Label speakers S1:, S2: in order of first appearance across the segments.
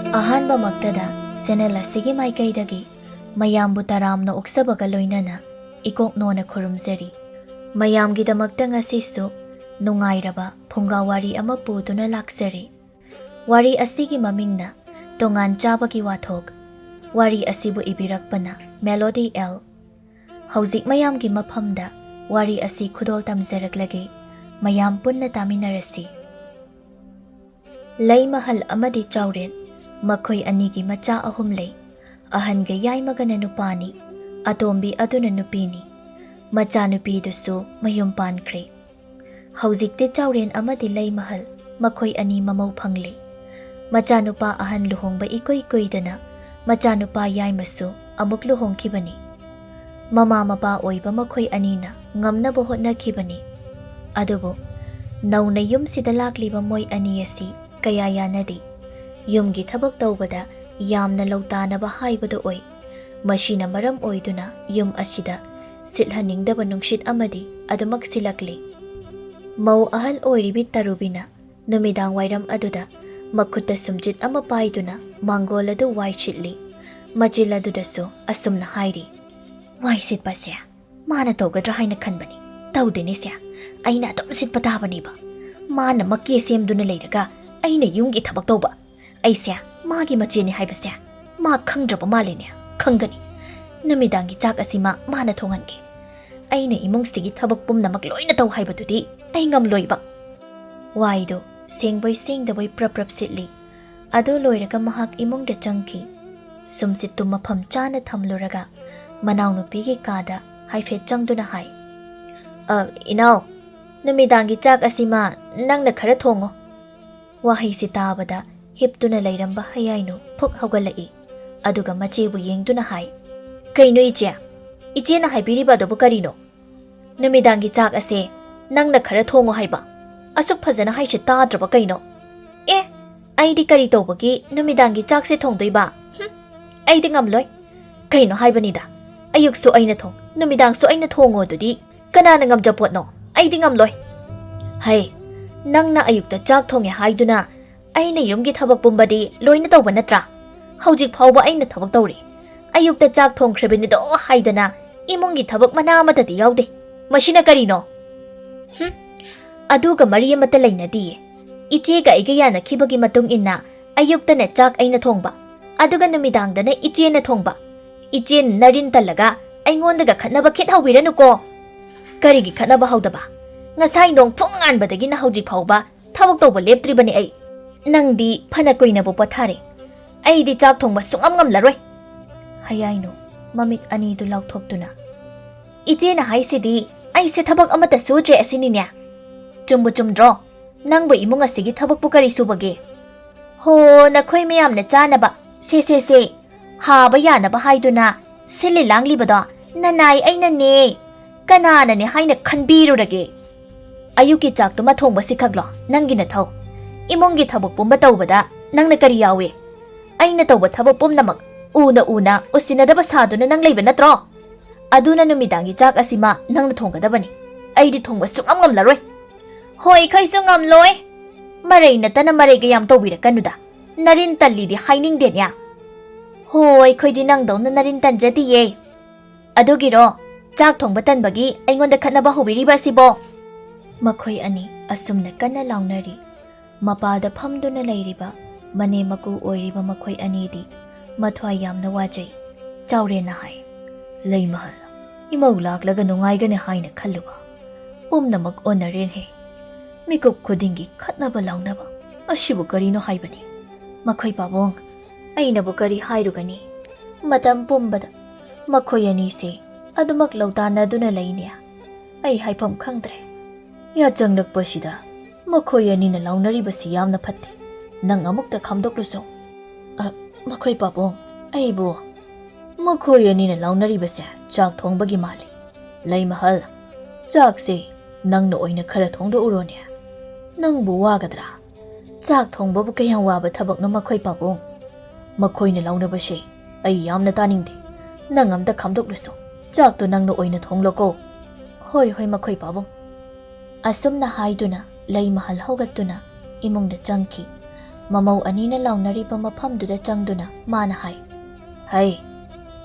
S1: ꯑꯍꯥꯟꯕ ꯃꯛꯇꯗ ꯁꯦꯅꯦꯜ ꯑꯁꯤꯒꯤ ꯃꯥꯏꯀꯩꯗꯒꯤ ꯃꯌꯥꯝꯕꯨ ꯇꯔꯥꯝꯅ ꯑꯣꯛꯆꯕꯒ ꯂꯣꯏꯅꯅ ꯏꯀꯣꯛꯅꯣꯅ ꯈꯨꯔꯨꯝꯖꯔꯤ꯫ ꯃꯌꯥꯝꯒꯤꯗꯃꯛꯇ ꯉꯁꯤꯁꯨ ꯅꯨꯡꯉꯥꯏꯔꯕ ꯐꯨꯡꯒꯥ ꯋꯥꯔꯤ ꯑꯃ ꯄꯨꯗꯨꯅ ꯂꯥꯛꯆꯔꯤ꯫ ꯋꯥꯔꯤ ꯑꯁꯤꯒꯤ ꯃꯃꯤꯡꯅ ꯇꯣꯉꯥꯟ ꯆꯥꯕꯒꯤ ꯋꯥꯊꯣꯛ꯫ ꯋꯥꯔꯤ ꯑꯁꯤꯕꯨ ꯏꯕꯤꯔꯛꯄꯅ ꯃꯦꯂꯣꯗꯤ ꯑꯦꯜ꯫ ꯍꯧꯖꯤꯛ ꯃꯌꯥꯝꯒꯤ ꯃꯐꯝꯗ ꯋꯥꯔꯤ ꯑꯁꯤ ꯈꯨꯗꯣꯜ ꯇꯝꯖꯔꯛꯂꯒꯦ꯫ ꯃꯌꯥꯝ ꯄꯨꯟꯅ ꯇꯥꯃꯤꯟꯅꯔꯁꯤ꯫ ꯂꯩ ꯃꯍꯜ ꯑꯃꯗꯤ ꯆꯥꯎꯔꯦꯟ ꯃꯈꯣꯏ ꯑꯅꯤꯒꯤ ꯃꯆꯥ ꯑꯍꯨꯝ ꯂꯩ꯫ ꯑꯍꯟꯒ ꯌꯥꯏꯃꯒꯅ ꯅꯨꯄꯥꯅꯤ, ꯑꯇꯣꯝꯕꯤ ꯑꯗꯨꯅ ꯅꯨꯄꯤꯅꯤ꯫ ꯃꯆꯥꯅꯨꯄꯤꯗꯨꯁꯨ ꯃꯌꯨꯝ ꯄꯥꯟꯈ꯭ꯔꯦ꯫ ꯍꯧꯖꯤꯛꯇꯤ ꯆꯥꯎꯔꯦꯟ ꯑꯃꯗꯤ ꯂꯩ ꯃꯍꯜ ꯃꯈꯣꯏ ꯑꯅꯤ ꯃꯃꯧ ꯐꯪꯂꯤ꯫ ꯃꯆꯥꯅꯨꯄꯥ ꯑꯍꯟ ꯂꯨꯍꯣꯡꯕ ꯏꯀꯨꯏ ꯀꯨꯏꯗꯅ ꯃꯆꯥꯅꯨꯄꯥ ꯌꯥꯏꯃꯁꯨ ꯑꯃꯨꯛ ꯂꯨꯍꯣꯡꯈꯤꯕꯅꯤ꯫ ꯃꯃꯥ ꯃꯄꯥ ꯑꯣꯏꯕ ꯃꯈꯣꯏ ꯑꯅꯤꯅ ꯉꯝꯅꯕ ꯍꯣꯠꯅꯈꯤꯕꯅꯤ꯫ ꯑꯗꯨꯕꯨ ꯅꯧꯅ ꯌꯨꯝꯁꯤꯗ ꯂꯥꯛꯂꯤꯕ ꯃꯣꯏ ꯑꯅꯤ ꯑꯁꯤ ꯀꯌꯥ ꯌꯥꯅꯗꯦ꯫ ꯌꯨꯝꯒꯤ ꯊꯕꯛ ꯇꯧꯕꯗ ꯌꯥꯝꯅ ꯂꯧꯇꯥꯅꯕ ꯍꯥꯏꯕꯗꯨ ꯑꯣꯏ꯫ ꯃꯁꯤꯅ ꯃꯔꯝ ꯑꯣꯏꯗꯨꯅ ꯌꯨꯝ ꯑꯁꯤꯗ ꯁꯤꯠꯍꯟꯅꯤꯡꯗꯕ ꯅꯨꯡꯁꯤꯠ ꯑꯃꯗꯤ ꯑꯗꯨꯃꯛ ꯁꯤꯜꯂꯛꯂꯤ꯫ ꯃꯧ ꯑꯍꯜ ꯑꯣꯏꯔꯤꯕꯤ ꯇꯔꯨꯕꯤꯅ ꯅꯨꯃꯤꯗꯥꯡ ꯋꯥꯏꯔꯝ ꯑꯗꯨꯗ ꯃꯈꯨꯠꯇ ꯁꯨꯝꯖꯤꯠ ꯑꯃ ꯄꯥꯏꯗꯨꯅ ꯃꯥꯡꯒꯣꯜ ꯑꯗꯨ ꯋꯥꯏ ꯁꯤꯠꯂꯤ꯫ ꯃꯆꯤꯜ ꯑꯗꯨꯗꯁꯨ ꯑꯁꯨꯝꯅ ꯍꯥꯏꯔꯤ: "ꯋꯥꯏ ꯁꯤꯠꯄꯁꯦ ꯃꯥꯅ ꯇꯧꯒꯗ꯭ꯔꯥ ꯍꯥꯏꯅ ꯈꯟꯕꯅꯤ, ꯇꯧꯗꯦꯅꯦꯁꯦ, ꯑꯩꯅ ꯑꯗꯨꯝ ꯁꯤꯠꯄ ꯇꯥꯕꯅꯦꯕ꯫ ꯃꯥꯅ ꯃꯀꯦ ꯁꯦꯝꯗꯨꯅ ꯂꯩꯔꯒ ꯑꯩꯅ ꯌꯨꯝꯒꯤ ꯊꯕꯛ ꯇꯧꯕ, ꯑꯩꯁꯦ ꯃꯥꯒꯤ ꯃꯆꯦꯅꯤ ꯍꯥꯏꯕꯁꯦ ꯃꯥ ꯈꯪꯗ꯭ꯔꯕ ꯃꯥꯜꯂꯤꯅꯦ꯫ ꯈꯪꯒꯅꯤ, ꯅꯨꯃꯤꯗꯥꯡꯒꯤ ꯆꯥꯛ ꯑꯁꯤ ꯃꯥꯅ ꯊꯣꯡꯍꯟꯒꯦ꯫ ꯑꯩꯅ ꯏꯃꯨꯡꯁꯤꯒꯤ ꯊꯕꯛ ꯄꯨꯝꯅꯃꯛ ꯂꯣꯏꯅ ꯇꯧ ꯍꯥꯏꯕꯗꯨꯗꯤ ꯑꯩ ꯉꯝꯂꯣꯏꯕ." ꯋꯥꯏꯗꯣ ꯁꯦꯡꯕꯣꯏ ꯁꯦꯡꯗꯕꯣꯏ ꯄ꯭ꯔꯞ ꯄ꯭ꯔꯞ ꯁꯤꯠꯂꯤ꯫ ꯑꯗꯨ ꯂꯣꯏꯔꯒ ꯃꯍꯥꯛ ꯏꯃꯨꯡꯗ ꯆꯪꯈꯤ꯫ ꯁꯨꯝꯁꯤꯠꯇꯨ ꯃꯐꯝ ꯆꯥꯅ ꯊꯝꯂꯨꯔꯒ ꯃꯅꯥꯎꯅꯨꯄꯤꯒꯤ ꯀꯥꯗ ꯍꯥꯏꯐꯦꯠ ꯆꯪꯗꯨꯅ ꯍꯥꯏ: "ꯏꯅꯥꯎ, ꯅꯨꯃꯤꯗꯥꯡꯒꯤ ꯆꯥꯛ ꯑꯁꯤꯃ ꯅꯪꯅ ꯈꯔ ꯊꯣꯡꯉꯣ." ꯋꯥꯍꯩꯁꯤ ꯇꯥꯕꯗ ꯍꯤꯞꯇꯨꯅ ꯂꯩꯔꯝꯕ ꯍꯌꯥꯏꯅꯨ ꯐꯨꯛ ꯍꯧꯒꯠꯂꯛꯏ꯫ ꯑꯗꯨꯒ ꯃꯆꯦꯕꯨ ꯌꯦꯡꯗꯨꯅ ꯍꯥꯏ: "ꯀꯩꯅꯣ ꯏꯆꯦ? ꯏꯆꯦꯅ ꯍꯥꯏꯕꯤꯔꯤꯕ ꯑꯗꯨꯕꯨ ꯀꯔꯤꯅꯣ? ꯅꯨꯃꯤꯗꯥꯡꯒꯤ ꯆꯥꯛ ꯑꯁꯦ ꯅꯪꯅ ꯈꯔ ꯊꯣꯡꯉꯣ ꯍꯥꯏꯕ, ꯑꯁꯨꯛ ꯐꯖꯅ ꯍꯥꯏꯁꯦ ꯇꯥꯗ꯭ꯔꯕ ꯀꯩꯅꯣ?" "ꯑꯦ, ꯑꯩꯗꯤ ꯀꯔꯤ ꯇꯧꯕꯒꯤ ꯅꯨꯃꯤꯗꯥꯡꯒꯤ ꯆꯥꯛꯁꯦ ꯊꯣꯡꯗꯣꯏꯕ? ꯑꯩꯗꯤ ꯉꯝꯂꯣꯏ꯫ ꯀꯩꯅꯣ ꯍꯥꯏꯕꯅꯤꯗ, ꯑꯌꯨꯛꯁꯨ ꯑꯩꯅ ꯊꯣꯡ, ꯅꯨꯃꯤꯗꯥꯡꯁꯨ ꯑꯩꯅ ꯊꯣꯡꯉꯣ ꯑꯗꯨꯗꯤ ꯀꯅꯥꯅ ꯉꯝꯖꯄꯣꯠꯅꯣ? ꯑꯩꯗꯤ ꯉꯝꯂꯣꯏ." "ꯍꯩ, ꯅꯪꯅ ꯑꯌꯨꯛꯇ ꯆꯥꯛ ꯊꯣꯡꯉꯦ ꯍꯥꯏꯗꯨꯅ ꯑꯩꯅ ꯌꯨꯝꯒꯤ ꯊꯕꯛ ꯄꯨꯝꯕꯗꯤ ꯂꯣꯏꯅ ꯇꯧꯕ ꯅꯠꯇ꯭ꯔꯥ? ꯍꯧꯖꯤꯛ ꯐꯥꯎꯕ ꯑꯩꯅ ꯊꯕꯛ ꯇꯧꯔꯤ꯫ ꯑꯌꯨꯛꯇ ꯆꯥꯛ ꯊꯣꯡꯈ꯭ꯔꯕꯅꯤꯗꯣ ꯍꯥꯏꯗꯅ ꯏꯃꯨꯡꯒꯤ ꯊꯕꯛ ꯃꯅꯥ ꯑꯃꯠꯇꯗꯤ ꯌꯥꯎꯗꯦ꯫ ꯃꯁꯤꯅ ꯀꯔꯤꯅꯣ?" "ꯑꯗꯨꯒ ꯃꯔꯤ ꯑꯃꯠꯇ ꯂꯩꯅꯗꯤꯌꯦ꯫ ꯏꯆꯦꯒ ꯑꯩꯒ ꯌꯥꯅꯈꯤꯕꯒꯤ ꯃꯇꯨꯡ ꯏꯟꯅ ꯑꯌꯨꯛꯇꯅ ꯆꯥꯛ ꯑꯩꯅ ꯊꯣꯡꯕ, ꯑꯗꯨꯒ ꯅꯨꯃꯤꯗꯥꯡꯗꯅ ꯏꯆꯦꯅ ꯊꯣꯡꯕ꯫ ꯏꯆꯦꯅ ꯅꯔꯤꯟ ꯇꯜꯂꯒ ꯑꯩꯉꯣꯟꯗꯒ ꯈꯠꯅꯕ ꯈꯤꯠ ꯍꯧꯕꯤꯔꯅꯨꯀꯣ." "ꯀꯔꯤꯒꯤ ꯈꯠꯅꯕ ꯍꯧꯗꯕ? ꯉꯁꯥꯏ ꯅꯣꯡꯐꯨꯡ ꯉꯥꯟꯕꯗꯒꯤꯅ ꯍꯧꯖꯤꯛ ꯐꯥꯎꯕ ꯊꯕꯛ ꯇꯧꯕ ꯂꯦꯞꯇ꯭ꯔꯤꯕꯅꯤ ꯑꯩ꯫ ꯅꯪꯗꯤ ꯐꯅ ꯀꯨꯏꯅꯕꯨ ꯄꯣꯊꯥꯔꯦ, ꯑꯩꯗꯤ ꯆꯥꯛ ꯊꯣꯡꯕ ꯁꯨꯡꯉꯝ ꯉꯝꯂꯔꯣꯏ." ꯍꯌꯥꯏꯅꯨ ꯃꯃꯤꯠ ꯑꯅꯤꯗꯨ ꯂꯥꯎꯊꯣꯛꯇꯨꯅ: "ꯏꯆꯦꯅ ꯍꯥꯏꯁꯤꯗꯤ ꯑꯩꯁꯦ ꯊꯕꯛ ꯑꯃꯠꯇ ꯁꯨꯗ꯭ꯔꯦ ꯑꯁꯤꯅꯤꯅꯦ? ꯆꯨꯝꯕꯨ ꯆꯨꯝꯗ꯭ꯔꯣ? ꯅꯪꯕꯨ ꯏꯃꯨꯡ ꯑꯁꯤꯒꯤ ꯊꯕꯛꯄꯨ ꯀꯔꯤ ꯁꯨꯕꯒꯦ? ꯍꯣ, ꯅꯈꯣꯏ ꯃꯌꯥꯝꯅ ꯆꯥꯅꯕ ꯁꯦ ꯍꯥꯕ ꯌꯥꯅꯕ ꯍꯥꯏꯗꯨꯅ ꯁꯤꯜꯂꯤ ꯂꯥꯡꯂꯤꯕꯗꯣ ꯅꯅꯥꯏ ꯑꯩꯅꯅꯦ, ꯀꯅꯥꯅꯅꯦ ꯍꯥꯏꯅ ꯈꯟꯕꯤꯔꯨꯔꯒꯦ? ꯑꯌꯨꯛꯀꯤ ꯆꯥꯛꯇꯨꯃ ꯊꯣꯡꯕꯁꯤ ꯈꯛꯂꯣ ꯅꯪꯒꯤ ꯅꯊꯧ? ꯏꯃꯨꯡꯒꯤ ꯊꯕꯛ ꯄꯨꯝꯕ ꯇꯧꯕꯗ ꯅꯪꯅ ꯀꯔꯤ ꯌꯥꯎꯏ? ꯑꯩꯅ ꯇꯧꯕ ꯊꯕꯛ ꯄꯨꯝꯅꯃꯛ ꯎꯅ ꯎꯁꯤꯟꯅꯗꯕ ꯁꯥꯗꯨꯅ ꯅꯪ ꯂꯩꯕ ꯅꯠꯇ꯭ꯔꯣ? ꯑꯗꯨꯅ ꯅꯨꯃꯤꯗꯥꯡꯒꯤ ꯆꯥꯛ ꯑꯁꯤꯃ ꯅꯪꯅ ꯊꯣꯡꯒꯗꯕꯅꯤ꯫ ꯑꯩꯗꯤ ꯊꯣꯡꯕ ꯁꯨꯡꯉꯝ ꯉꯝꯂꯔꯣꯏ." "ꯍꯣꯏ, ꯑꯩꯈꯣꯏꯁꯨ ꯉꯝꯂꯣꯏ." "ꯃꯔꯩ ꯅꯠꯇꯅ ꯃꯔꯩꯒ ꯌꯥꯝ ꯇꯧꯕꯤꯔꯛꯀꯅꯨꯗ, ꯅꯔꯤꯟ ꯇꯜꯂꯤꯗꯤ ꯍꯥꯏꯅꯤꯡꯗꯦꯅꯦ." "ꯍꯣ, ꯑꯩꯈꯣꯏꯗꯤ ꯅꯪꯗꯧꯅ ꯅꯔꯤꯟ ꯇꯟꯖꯗꯤꯌꯦ." "ꯑꯗꯨꯒꯤꯔꯣ ꯆꯥꯛ ꯊꯣꯡꯕ ꯇꯟꯕꯒꯤ ꯑꯩꯉꯣꯟꯗ ꯈꯠꯅꯕ ꯍꯧꯕꯤꯔꯤꯕ ꯑꯁꯤꯕꯣ?" ꯃꯈꯣꯏ ꯑꯅꯤ ꯑꯁꯨꯝꯅ ꯀꯟꯅ ꯂꯥꯎꯅꯔꯤ꯫ ꯃꯄꯥꯗ ꯐꯝꯗꯨꯅ ꯂꯩꯔꯤꯕ ꯃꯅꯦ ꯃꯀꯨ ꯑꯣꯏꯔꯤꯕ ꯃꯈꯣꯏ ꯑꯅꯤꯗꯤ ꯃꯊ꯭ꯋꯥꯏ ꯌꯥꯝꯅ ꯋꯥꯖꯩ꯫ ꯆꯥꯎꯔꯦꯟꯅ ꯍꯥꯏ: "ꯂꯩꯃꯍꯜ, ꯏꯃꯧ ꯂꯥꯛꯂꯒ ꯅꯨꯡꯉꯥꯏꯒꯅꯤ ꯍꯥꯏꯅ ꯈꯜꯂꯨꯕ ꯄꯨꯝꯅꯃꯛ ꯑꯣꯟꯅꯔꯦꯅꯦ꯫ ꯃꯤꯀꯨꯞ ꯈꯨꯗꯤꯡꯒꯤ ꯈꯠꯅꯕ ꯂꯥꯎꯅꯕ, ꯑꯁꯤꯕꯨ ꯀꯔꯤꯅꯣ ꯍꯥꯏꯕꯅꯤ? ꯃꯈꯣꯏ ꯄꯥꯕꯨꯡ, ꯑꯩꯅꯕꯨ ꯀꯔꯤ ꯍꯥꯏꯔꯨꯒꯅꯤ? ꯃꯇꯝ ꯄꯨꯝꯕꯗ ꯃꯈꯣꯏ ꯑꯅꯤꯁꯦ ꯑꯗꯨꯃꯛ ꯂꯧꯇꯥꯟꯅꯗꯨꯅ ꯂꯩꯅꯦ꯫ ꯑꯩ ꯍꯥꯏꯐꯝ ꯈꯪꯗ꯭ꯔꯦ꯫ ꯌꯥꯆꯪ ꯅꯛꯄꯁꯤꯗ ꯃꯈꯣꯏ ꯑꯅꯤꯅ ꯂꯥꯎꯅꯔꯤꯕꯁꯤ ꯌꯥꯝꯅ ꯐꯠꯇꯦ꯫ ꯅꯪ ꯑꯃꯨꯛꯇ ꯈꯥꯝꯗꯣꯛꯂꯨꯁꯨ." "ꯃꯈꯣꯏ ꯄꯥꯕꯨꯡ, ꯑꯩꯕꯨ..." "ꯃꯈꯣꯏ ꯑꯅꯤꯅ ꯂꯥꯎꯅꯔꯤꯕꯁꯦ ꯆꯥꯛ ꯊꯣꯡꯕꯒꯤ ꯃꯥꯜꯂꯤ꯫ ꯂꯩꯃꯍꯜ, ꯆꯥꯛꯁꯦ ꯅꯪꯅ ꯑꯣꯏꯅ ꯈꯔ ꯊꯣꯡꯗꯣꯛꯎꯔꯣꯅꯦ꯫ ꯅꯪꯕꯨ ꯋꯥꯒꯗ꯭ꯔꯥ? ꯆꯥꯛ ꯊꯣꯡꯕꯕꯨ ꯀꯌꯥꯝ ꯋꯥꯕ ꯊꯕꯛꯅꯣ ꯃꯈꯣꯏ ꯄꯥꯕꯨꯡ? ꯃꯈꯣꯏꯅ ꯂꯥꯎꯅꯕꯁꯦ ꯑꯩ ꯌꯥꯝꯅ ꯇꯥꯅꯤꯡꯗꯦ꯫ ꯅꯪ ꯑꯝꯇ ꯈꯥꯝꯗꯣꯛꯂꯨꯁꯨ, ꯆꯥꯛꯇꯣ ꯅꯪꯅ ꯑꯣꯏꯅ ꯊꯣꯡꯂꯣꯀꯣ." "ꯍꯣꯏ ꯃꯈꯣꯏ ꯄꯥꯕꯨꯡ." ꯑꯁꯨꯝꯅ ꯍꯥꯏꯗꯨꯅ ꯂꯩꯃꯍꯜ ꯍꯧꯒꯠꯇꯨꯅ ꯏꯃꯨꯡꯗ ꯆꯪꯈꯤ꯫ Mamau anina launariba mafamduda changduna mana hai. Hai,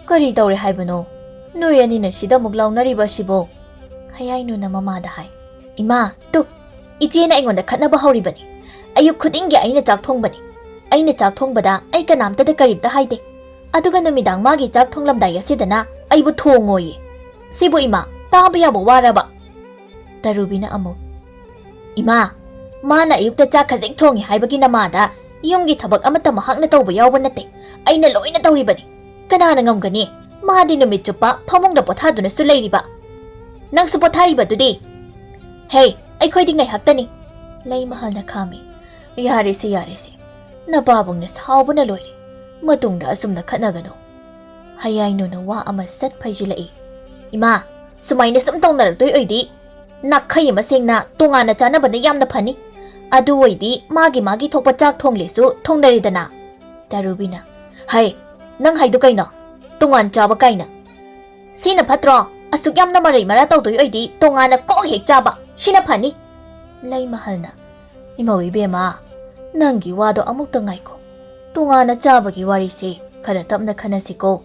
S1: kari taure haibano? Noi anina sida muk launariba sibo. Hayainuna mamada hai. Ima, tu, ichena aingonda khatnaba hauribani. Ayuk khudingi aina chak thongbani. Aina chak thongbada ai kanamtada karibda haide. Aduga numidang magi chak thonglamdai asidana aibu thongoyi. Sibo ima, taba yabo waraba. Tarubina amuk. Ima, mana ayukta chak khazing thongi haibagi namada yumgi thabak amata mahakna tawba yawba nate. Aina loina tawribani. Kanana ngamgani, madi numit chupa phamongda pothaduna su leiriba. Nang su pothariba dudi. Hey, aikhoi ngai haktani. Lei mahal na khami. Yaresi. Nababong na saubuna loire. Matungda asumna khatnagano. Hayainuna wa ama sat phaijilai. Ima, sumaina sum tongnaradoi oidi. Nakhai masengna tongana chanabana yamna phani. Adu oidi magi thokpa chak thonglesu thongnaridana. Tarubina. Hai, nang haidu kaino. Tongan chaba kaina. Sina phatro. Asuk yamna marai mara tawdoi oidi tongana ko hek chaba. Sina phani. Lei mahalna. Imawi bema. Nangi wado amukta ngaiko. Tongana chabagi wari se khara tapna khanasiko.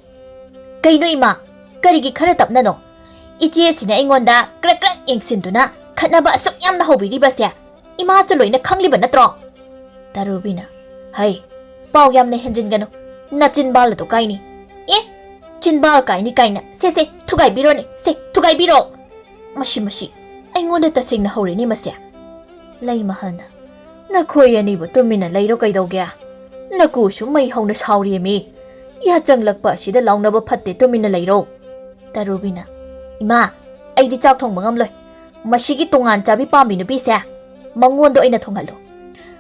S1: Kaino ima, karigi khara tapna no. Iche sina aingonda krak yengsinduna khatnaba asuk yamna hobiriba se. Ima su loina khangliba natro. Tarubina. Hai, pau yamna henjingano. Na chinbal to kaini. Chinbal kaini kaina. Se thugai biro ne. Se thugai biro. Mashi. Aingonda tasingna hore ni masya. Lei mahalna. Nakhoi anibu tumina leiro kaidogya. Nakushu mai hauna sauri mi. Ya changlakpa sida launaba phatte tumina leiro. Tarubina. Ima, aidi chak thongba ngamloi. Masigi tongan chabi pambi nupi se. Mangondo aina thonghallo.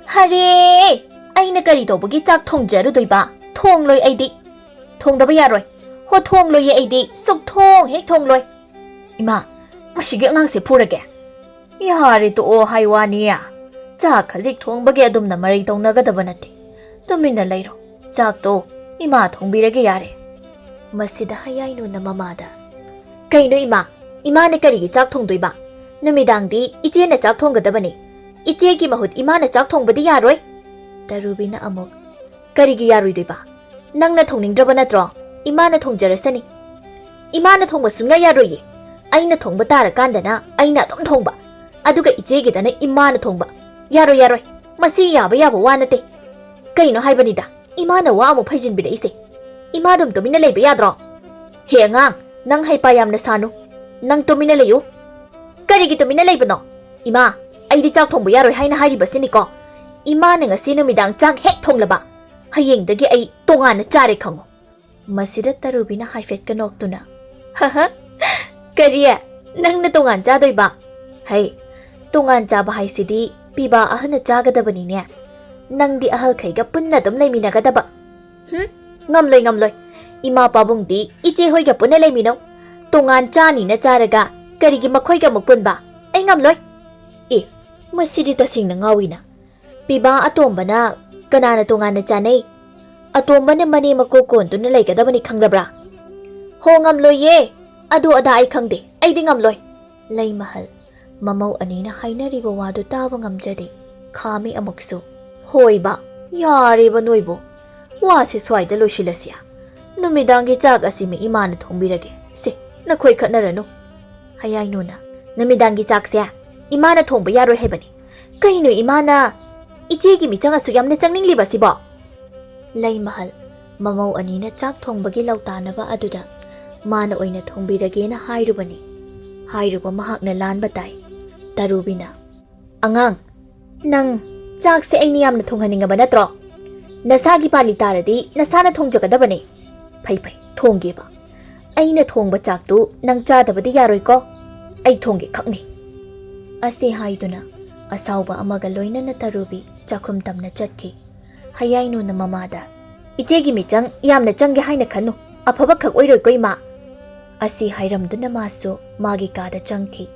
S1: Hare! Aina kari tobagi chak thongjaru doiba. Thongloi aidi. Thongdaba yaroi. Ho thongloi ye aidi. Suk thong hek thongloi. Ima, masigi angang se phurage. Yari to o haiwani ya. Chak khazik thongbagi adumna marai tongnagadaba nate. Tumina leiro. Chak to ima thongbirage yare. Masida hayainuna mamada. Kaino ima, imana karigi chak thongdoiba. Numidangdi iche na chak thonggadabani. Iche ki mahut imana chak thongbadi yaroi. Tarubina amuk. Karigi yaroi doiba. Nangna thongningdraba natro. Imana thongjarasani. Imana thongba sunga yaroye. Aina thongba tara kandana aina adum thongba. Aduga iche gidana imana thongba. Yaroi. Masi yaba wanate. Kaino haibanida. Imana wa amu phaijinbida ise. Imadum tumina leiba yadro. He angang. Nang haipa yamna sanu. Nang tumina leyu. Karigi tumina leibano. Ima, aidi chak thongba yaroi haina hairibasini ko. Ima na ngasi numidang chak hek thonglaba. Hayengdagi ai tongana chare khango. Masida Tarubina haifet kanoktuna. Haha. Kariya, nang na tongan chadoiba. Hai, tongan chaba haisidi piba ahana chagadabani ne. Nang di ahal khaiga punna dum leiminagadaba. Ngamloi. Ima pabungdi iche hoiga punna leimino. Tongan chani na charaga karigi makhoiga mukpunba. Ai ngamloi. Masidi tasing na ngawina. Piba atombana kanana tongan na chanay. Atombana mani makukon to na laikadabani khangrabra. Ho ngamloi ye. Ado ada ay khangde. Ay di ngamloi. Lay mahal. Mamaw anina hainariba wado tawa ngamjade. Kami amukso. Hoy ba? Yari ba noibo? Wasi swayda loisilasya. Numidangi chag asimi imana thongbirage. Se, nakhoi khatnarano. Hayay nuna. Numidangi chag siya. Imana thongba yaroi hebani. Kaino imana ichegi michang asu yamna changningli sibo. Lay mahal. Mamaw anina chag thongbagi lautanaba aduda. Mana oina thongbirage na hairubani. Hairuba mahakna lan batay. Tarubina. Angang. Nang chag se ay niyam na thonghaningaba natro. Nasagi pali taradi nasana thongjagadabani. Phai thongge ba. Ay na thongba chag tu nang chadabadi yaroi ko. Ay thongge khakni. Ase haiduna. Asawba amaga loina na Tarubi chakum tamna chatki. Hayayno na mamada. Ichegi michang yamna changge haina khanu. Afaba khak oiroi ko ima. Asi hairamduna maso magi kada changki.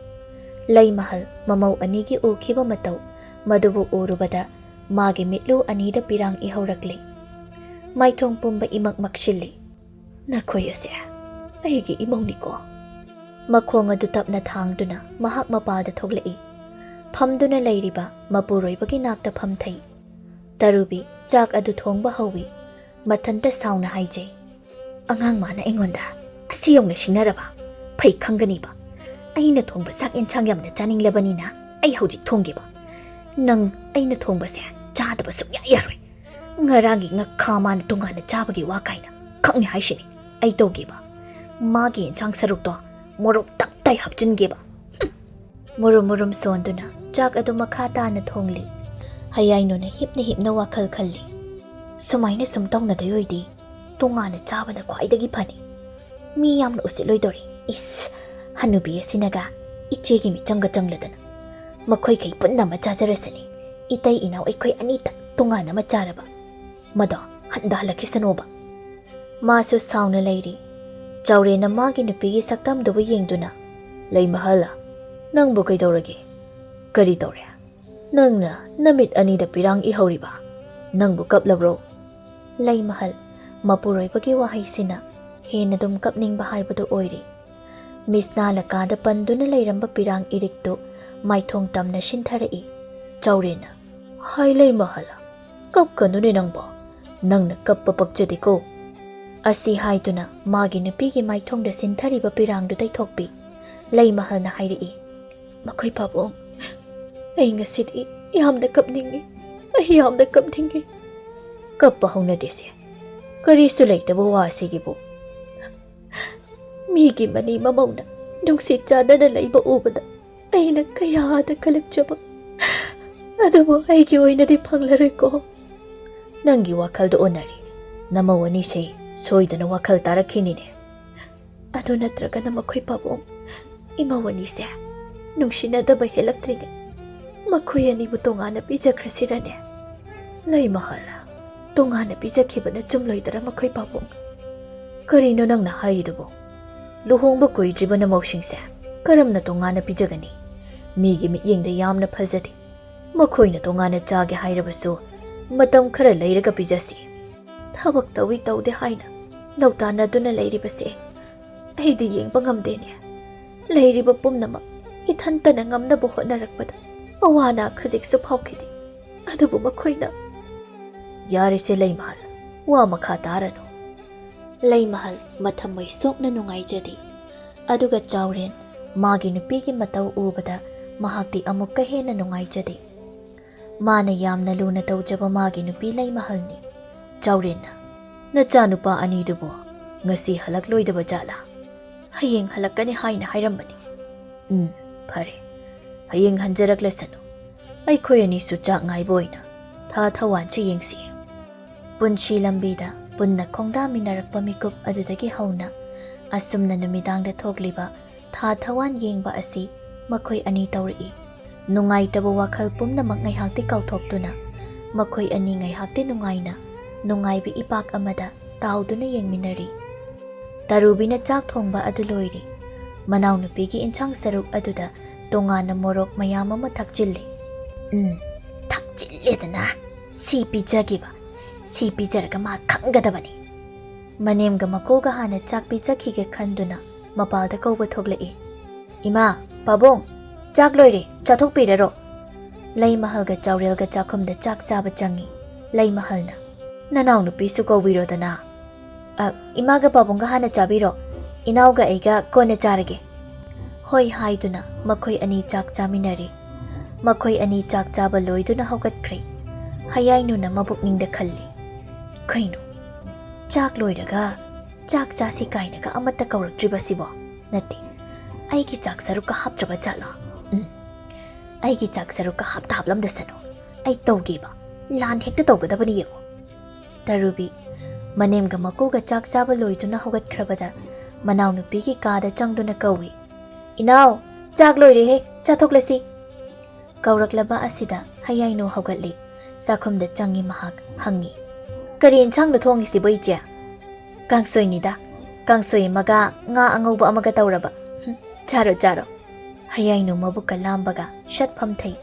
S1: Lay mahal mamaw anigi ukhiba mataw. Madubu urubada magi mitlu anida pirang ihaurakli. Maithong pumba imak makshili. Nakoy ase. Ayigi imaw niko. Makhong adu tapna thangduna mahak mapalda thoglai. Phamduna leiriba mapuroibagi nakta phamthai. Tarubi chak adu thongba hawi mathanta sauna haijay. Angang mana aingonda asiyong na sinaraba phai khangani ba. Aina thongba sak enchang yamna chaning labani na ai hojik thongge ba. Nang aina thongba se chadaba sukya yaroi. Ngarangi ngakha mana Tongan na Chabagi wa kaina khangni haishini ai togi ba. Magi enchang saruk to morok taktai hapjinge ba. Murum sonduna chak adu makha ta na thongli. Hayaino na hipna wakhal khalli. Sumaina sumtong na dayoidi Tongan na chaba na khwaidagi phani. Mi yamna usiloi dori. Is hanubi asinaga ichegi mi changa changladana. Makhoi kai punna ma chajarasani. Itai inaw aikoi anita Tongan na macharaba. Mado handa halakisanoba. Masu sauna leiri. Chaure na magi nupigi saktam dubu yengduna. Lay mahala. Nang bukay daurage. Kari daurya. Nang na namit anida pirang ihawriba. Nang bukap labro. Lay mahal. Mapuroy pagi wahay sina. Hena dum kapning bahay bado oiri. Miss na lakada panduna layramba pirang irikto. May thong tam na shintarai. Chaure na. Hay lay mahala. Kap ka nun nang ba? Nang nakapapagjadi ko. Asi hay to na magi nupigi may thong da sintariba pirang do tay thokpi. Lay mahal na hayri. Makoy pabong. Ay nga sidi, iham na kapningi. Ay iham na kapningi. Kapahong na desi. Karisto lay tabo wasigi po. Migi mani mamaw na. Nung sitya na lay ba ubada. Ay nagkayada kalagtsaba. Ada mo ay giyoy na di panglaroy ko. Nanggi wakal doon na rin. Namawani siya, soy na wakal tarakinine. Ano na traga na makoy pabong. Imawani siya. Nung sinadabay helaktriga. Makuya ni mo Tongan na pijak rasirane. Lay mahala. Tongan na pijak hiba na chumloy dara makoy pabong. Karino nang naharido mo. Luhong ba ko'y driba na mawsing siya. Karam na Tongan na pijagani. Migi mityeng da yam na pazadi. Makoy na Tongan na jage hayrabaso. Matam kara layraga pijasi. Tabak tawi tawde hayna. Lauta na doon na layribasi. Ay di yeng pangamde niya. Layriba pumnamak. Itanta na ngam na buho na rakpada. Awana kazik supawkidi. Ano bu makoy na? Yari si Lay Mahal. Wa makatara no. Lay Mahal matamay sok na nungay jadi. Aduga Chauren magi nupigi mataw ubada mahagdi amok kahe na nungay jadi. Mana yam na luna taw jaba magi nupi Lay Mahal ni. Chauren na. Nachanu pa anido bo. Ngasi halakloy da ba jala. Hayeng halak ka ni hay na hayrambani. Pare. Hayeng hanjarak lasano. Ay koy ani sucha ngay boy na. Tatawan siya yengsi. Punshi lambida. Punna kongda minarak pamikup adudagi hauna. Asum na numidang da togliba. Tatawan yengba asi. Makoy ani tawri. Nungay tabo wakal pum na ngay hakti kautok na. Makoy ani ngay hakti nungay na. Nungay bi ipak amada. Tao na yeng minari. Tarubi na chak thongba aduloyri. Manaw nupigi inchang saruk aduda Tongan na morok mayama matakjili. Takjili da na. Si pijagi ba? Si pijarga ma kanggadabani. Manem ga makoga hana chak pizaki ge khanduna mapalda kauba thoglai. Ima, pabong, chak loire, chathok piraro. Lay Mahal ga Chaurel ga chakum da chak chaba changi. Lay Mahal na. Nanaw nupi su kaubiro da na. Ima ga pabong ga hana chabiro. Inaw ga eiga kone charage. Hoy haiduna makoy ani chak chaminari. Makoy ani chak chaba loiduna haugatkre. Hayayno na mabukning da khalli. Kaino. Chak loidaga. Chak chasi kainaga amata kauraktriba sibo. Nati. Aigi chak saruka haptraba chala. Aigi chak saruka hapta haplam da sano. Ay tawgi ba. Lan hekta tawgadabani yego. Tarubi. Manem ga mako ga chak chaba loiduna haugatkrabada. Manaw nupigi kada changduna kawi. Inaw, chak loire he, chathok lasi. Kauraklaba asida, hayayno haugatli. Sakumda changi mahak, hangi. Karin changno thongi si boyja. Kangsoy nida. Kangsoy maga, nga angawba amaga tauraba. Charo. Hayayno mabuka lambaga, shat pamtay.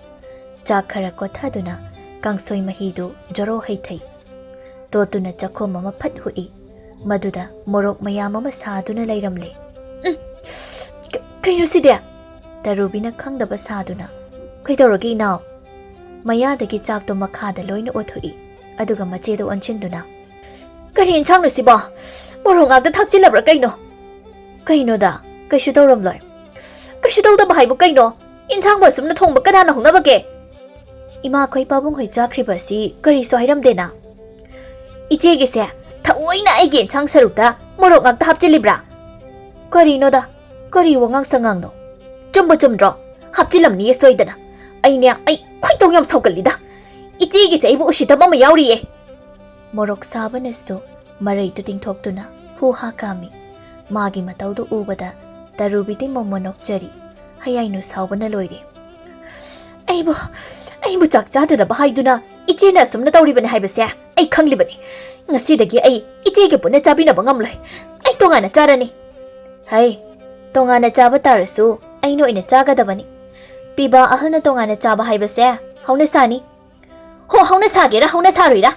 S1: Chak khara kothaduna, kangsoy mahido, joro haytay. Totuna chakom mama phat hui. Maduda, morok mayama masaduna layramle. Kaino si dia? Tarubi na kangdaba saduna. Kay tawragi inaw. ꯃꯌꯥꯗꯒꯤ ꯆꯥꯛꯇꯣ ꯃꯈꯥꯗ ꯂꯣꯏꯅ ꯑꯣꯊꯣꯛꯏ ꯑꯗꯨꯒ ꯃꯆꯦꯗ ꯑꯣꯟꯁꯤꯟꯗꯨꯅ ꯀꯔꯤ ꯏꯟꯁꯥꯡꯅꯣ ꯁꯤꯕꯣ ꯃꯣꯔꯣꯛ ꯉꯥꯛꯇ ꯊꯥꯛꯆꯤꯜꯂꯕ꯭ꯔꯥ ꯀꯩꯅꯣ ꯀꯩꯅꯣꯗ ꯀꯩꯁꯨ ꯇꯧꯔꯝꯂꯣꯏ ꯀꯩꯁꯨ ꯇꯧꯗꯕ ꯍꯥꯏꯕꯨ ꯀꯩꯅꯣ ꯏꯟꯁꯥꯡꯕꯨ ꯑꯁꯨꯝꯅ ꯊꯣꯡꯕ ꯀꯅꯥꯅ ꯍꯧꯅꯕꯒꯦ ꯏꯃꯥꯈꯣꯏ ꯄꯥꯕꯨꯡꯈꯣꯏ ꯆꯥꯈ꯭ꯔꯤꯕ ꯑꯁꯤ ꯀꯔꯤꯁꯨ ꯍꯥꯏꯔꯝꯗꯦꯅ ꯏꯆꯦꯒꯤꯁꯦ ꯊꯑꯣꯏꯅ ꯑꯩꯒꯤ ꯏꯟꯁꯥꯡ ꯁꯔꯨꯛꯇ ꯃꯣꯔꯣꯛ ꯉꯥꯛꯇ ꯍꯥꯞꯆꯤꯜꯂꯤꯕ꯭ꯔꯥ ꯀꯔꯤꯅꯣꯗ ꯀꯔꯤ ꯋꯥꯉꯥꯡ ꯁꯉꯥꯡꯅꯣ ꯆꯨꯝꯕ ꯆꯨꯝꯗ꯭ꯔꯣ ꯍꯥꯞꯆꯤꯜꯂꯝꯅꯤꯌꯦ ꯁꯣꯏꯗꯅ ꯑꯩ ꯈꯣꯏꯗꯧ ꯌꯥꯝ ꯁꯧꯒꯠꯂꯤꯗ ꯏꯆꯦꯒꯤꯁꯦ ꯑꯩꯕꯨ ꯎꯁꯤꯠꯇꯕ ꯑꯃ ꯌꯥꯎꯔꯤꯌꯦ ꯃꯣꯔꯣꯛ ꯁꯥꯕꯅꯁꯨ ꯃꯔꯩꯗꯨ ꯇꯤꯡꯊꯣꯛꯇꯨꯅ ꯍꯨꯍꯥ ꯀꯥꯝꯃꯤ ꯃꯥꯒꯤ ꯃꯇꯧꯗꯨ ꯎꯕꯗ ꯇꯔꯨꯕꯤꯗꯤ ꯃꯣꯃꯣ ꯅꯣꯛꯆꯔꯤ ꯍꯌꯥꯏꯅꯨ ꯁꯥꯎꯕꯅ ꯂꯣꯏꯔꯦ ꯑꯩꯕꯨ ꯆꯥꯛ ꯆꯥꯗꯅꯕ ꯍꯥꯏꯗꯨꯅ ꯏꯆꯦꯅ ꯑꯁꯨꯝꯅ ꯇꯧꯔꯤꯕꯅꯤ ꯍꯥꯏꯕꯁꯦ ꯑꯩ ꯈꯪꯂꯤꯕꯅꯤ ꯉꯁꯤꯗꯒꯤ ꯑꯩ ꯏꯆꯦꯒ ꯄꯨꯟꯅ ꯆꯥꯕꯤꯅꯕ ꯉꯝꯂꯣꯏ ꯑꯩ ꯇꯣꯉꯥꯟꯅ ꯆꯥꯔꯅꯤ ꯍꯩ ꯇꯣꯉꯥꯟꯅ ꯆꯥꯕ ꯇꯥꯔꯁꯨ ꯑꯩꯅ ꯑꯣꯏꯅ ꯆꯥꯒꯗꯕꯅꯤ ꯄꯤꯕꯥ ꯑꯍꯜꯅ ꯇꯣꯉꯥꯟꯅ ꯆꯥꯕ ꯍꯥꯏꯕꯁꯦ ꯍꯧꯅ ꯁꯥꯅꯤ ꯍꯣ ꯍꯧꯅ ꯁꯥꯒꯦꯔꯥ ꯍꯧꯅ ꯁꯥꯔꯣꯏꯔꯥ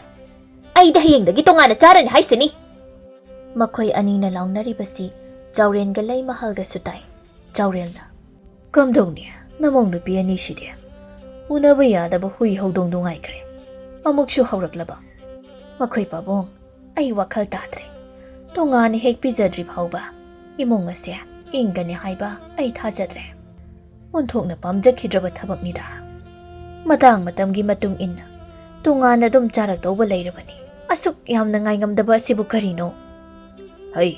S1: ꯑꯩꯗꯤ ꯍꯌꯦꯡꯗꯒꯤ ꯇꯣꯉꯥꯟꯅ ꯆꯥꯔꯅꯤ ꯍꯥꯏꯁꯤꯅꯤ ꯃꯈꯣꯏ ꯑꯅꯤꯅ ꯂꯥꯎꯅꯔꯤꯕꯁꯤ ꯆꯥꯎꯔꯦꯟꯒ ꯂꯩꯃꯍꯜꯒꯁꯨ ꯇꯥꯏ ꯆꯥꯎꯔꯦꯟꯅ ꯀꯝꯗꯧꯅꯤ ꯅꯃꯧ ꯅꯨꯄꯤ ꯑꯅꯤꯁꯤꯗꯤ ꯎꯅꯕ ꯌꯥꯗꯕ ꯍꯨꯏ ꯍꯧꯗꯣꯡ ꯅꯨꯡꯉꯥꯏꯈ꯭ꯔꯦ ꯑꯃꯨꯛꯁꯨ ꯍꯧꯔꯛꯂꯕ ꯃꯈꯣꯏ ꯄꯥꯕꯨꯡ ꯑꯩ ꯋꯥꯈꯜ ꯇꯥꯗ꯭ꯔꯦ ꯇꯣꯉꯥꯟꯅ ꯍꯦꯛ ꯄꯤꯖꯗ꯭ꯔꯤ ꯐꯥꯎꯕ ꯏꯃꯨꯡ ꯑꯁꯦ ꯏꯪꯒꯅꯤ ꯍꯥꯏꯕ ꯑꯩ ꯊꯥꯖꯗ꯭ꯔꯦ ꯑꯣꯟꯊꯣꯛꯅ ꯄꯥꯝꯖꯈꯤꯗ꯭ꯔꯕ ꯊꯕꯛꯅꯤꯗ ꯃꯇꯥꯡ ꯃꯇꯝꯒꯤ ꯃꯇꯨꯡ ꯏꯟꯅ ꯇꯣꯉꯥꯟꯅ ꯑꯗꯨꯝ ꯆꯥꯔꯛꯇꯧꯕ ꯂꯩꯔꯕꯅꯤ ꯑꯁꯨꯛ ꯌꯥꯝꯅ ꯉꯥꯏꯉꯝꯗꯕ ꯑꯁꯤꯕꯨ ꯀꯔꯤꯅꯣ ꯍꯩ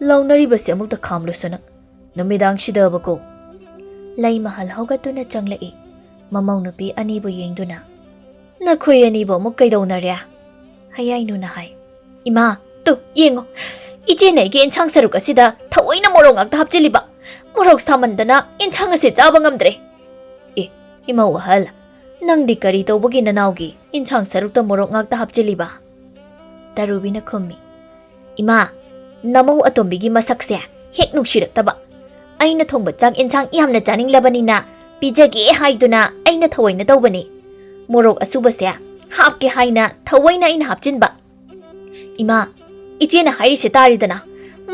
S1: ꯂꯥꯎꯅꯔꯤꯕꯁꯤ ꯑꯃꯨꯛꯇ ꯈꯥꯝꯂꯨꯁꯨ ꯅꯪ ꯅꯨꯃꯤꯗꯥꯡꯁꯤꯗꯕꯀꯣ ꯂꯩꯃꯍꯜ ꯍꯧꯒꯠꯇꯨꯅ ꯆꯪꯂꯛꯏ ꯃꯃꯧ ꯅꯨꯄꯤ ꯑꯅꯤꯕꯨ ꯌꯦꯡꯗꯨꯅ ꯅꯈꯣꯏ ꯑꯅꯤꯕꯨ ꯑꯃꯨꯛ ꯀꯩꯗꯧꯅꯔꯦ ꯍꯌꯥꯏꯅꯨꯅ ꯍꯥꯏ ꯏꯃꯥ ꯇꯨ ꯌꯦꯡꯉꯣ ꯏꯆꯦꯅ ꯑꯩꯒꯤ ꯏꯟꯁꯥꯡ ꯁꯔꯨꯛ ꯑꯁꯤꯗ ꯊꯑꯣꯏꯅ ꯃꯣꯔꯣꯛ ꯉꯥꯛꯇ ꯍꯥꯞꯆꯤꯜꯂꯤꯕ ꯃꯣꯔꯣꯛ ꯁꯥꯃꯟꯗꯅ ꯏꯟꯁꯥꯡ ꯑꯁꯤ ꯆꯥꯕ ꯉꯝꯗ꯭ꯔꯦ ꯏꯃꯧ ꯑꯍꯜ ꯅꯪꯗꯤ ꯀꯔꯤ ꯇꯧꯕꯒꯤ ꯅꯅꯥꯎꯒꯤ ꯏꯟꯁꯥꯡ ꯁꯔꯨꯛꯇ ꯃꯣꯔꯣꯛ ꯉꯥꯛꯇ ꯍꯥꯞꯆꯤꯜꯂꯤꯕ ꯇꯔꯨꯕꯤꯅ ꯈꯨꯝꯃꯤ ꯏꯃꯥ ꯅꯃꯧ ꯑꯇꯣꯝꯕꯤꯒꯤ ꯃꯁꯛꯁꯦ ꯍꯦꯛ ꯅꯨꯡꯁꯤꯔꯛꯇꯕ ꯑꯩꯅ ꯊꯣꯡꯕ ꯆꯥꯛ ꯏꯟꯁꯥꯡ ꯌꯥꯝꯅ ꯆꯥꯅꯤꯡꯂꯕꯅꯤꯅ ꯄꯤꯖꯒꯦ ꯍꯥꯏꯗꯨꯅ ꯑꯩꯅ ꯊꯑꯣꯏꯅ ꯇꯧꯕꯅꯤ ꯃꯣꯔꯣꯛ ꯑꯁꯨꯕꯁꯦ ꯍꯥꯞꯀꯦ ꯍꯥꯏꯅ ꯊꯑꯣꯏꯅ ꯑꯩꯅ ꯍꯥꯞꯆꯤꯟꯕ ꯏꯃꯥ ꯏꯆꯦꯅ ꯍꯥꯏꯔꯤꯁꯦ ꯇꯥꯔꯤꯗꯅ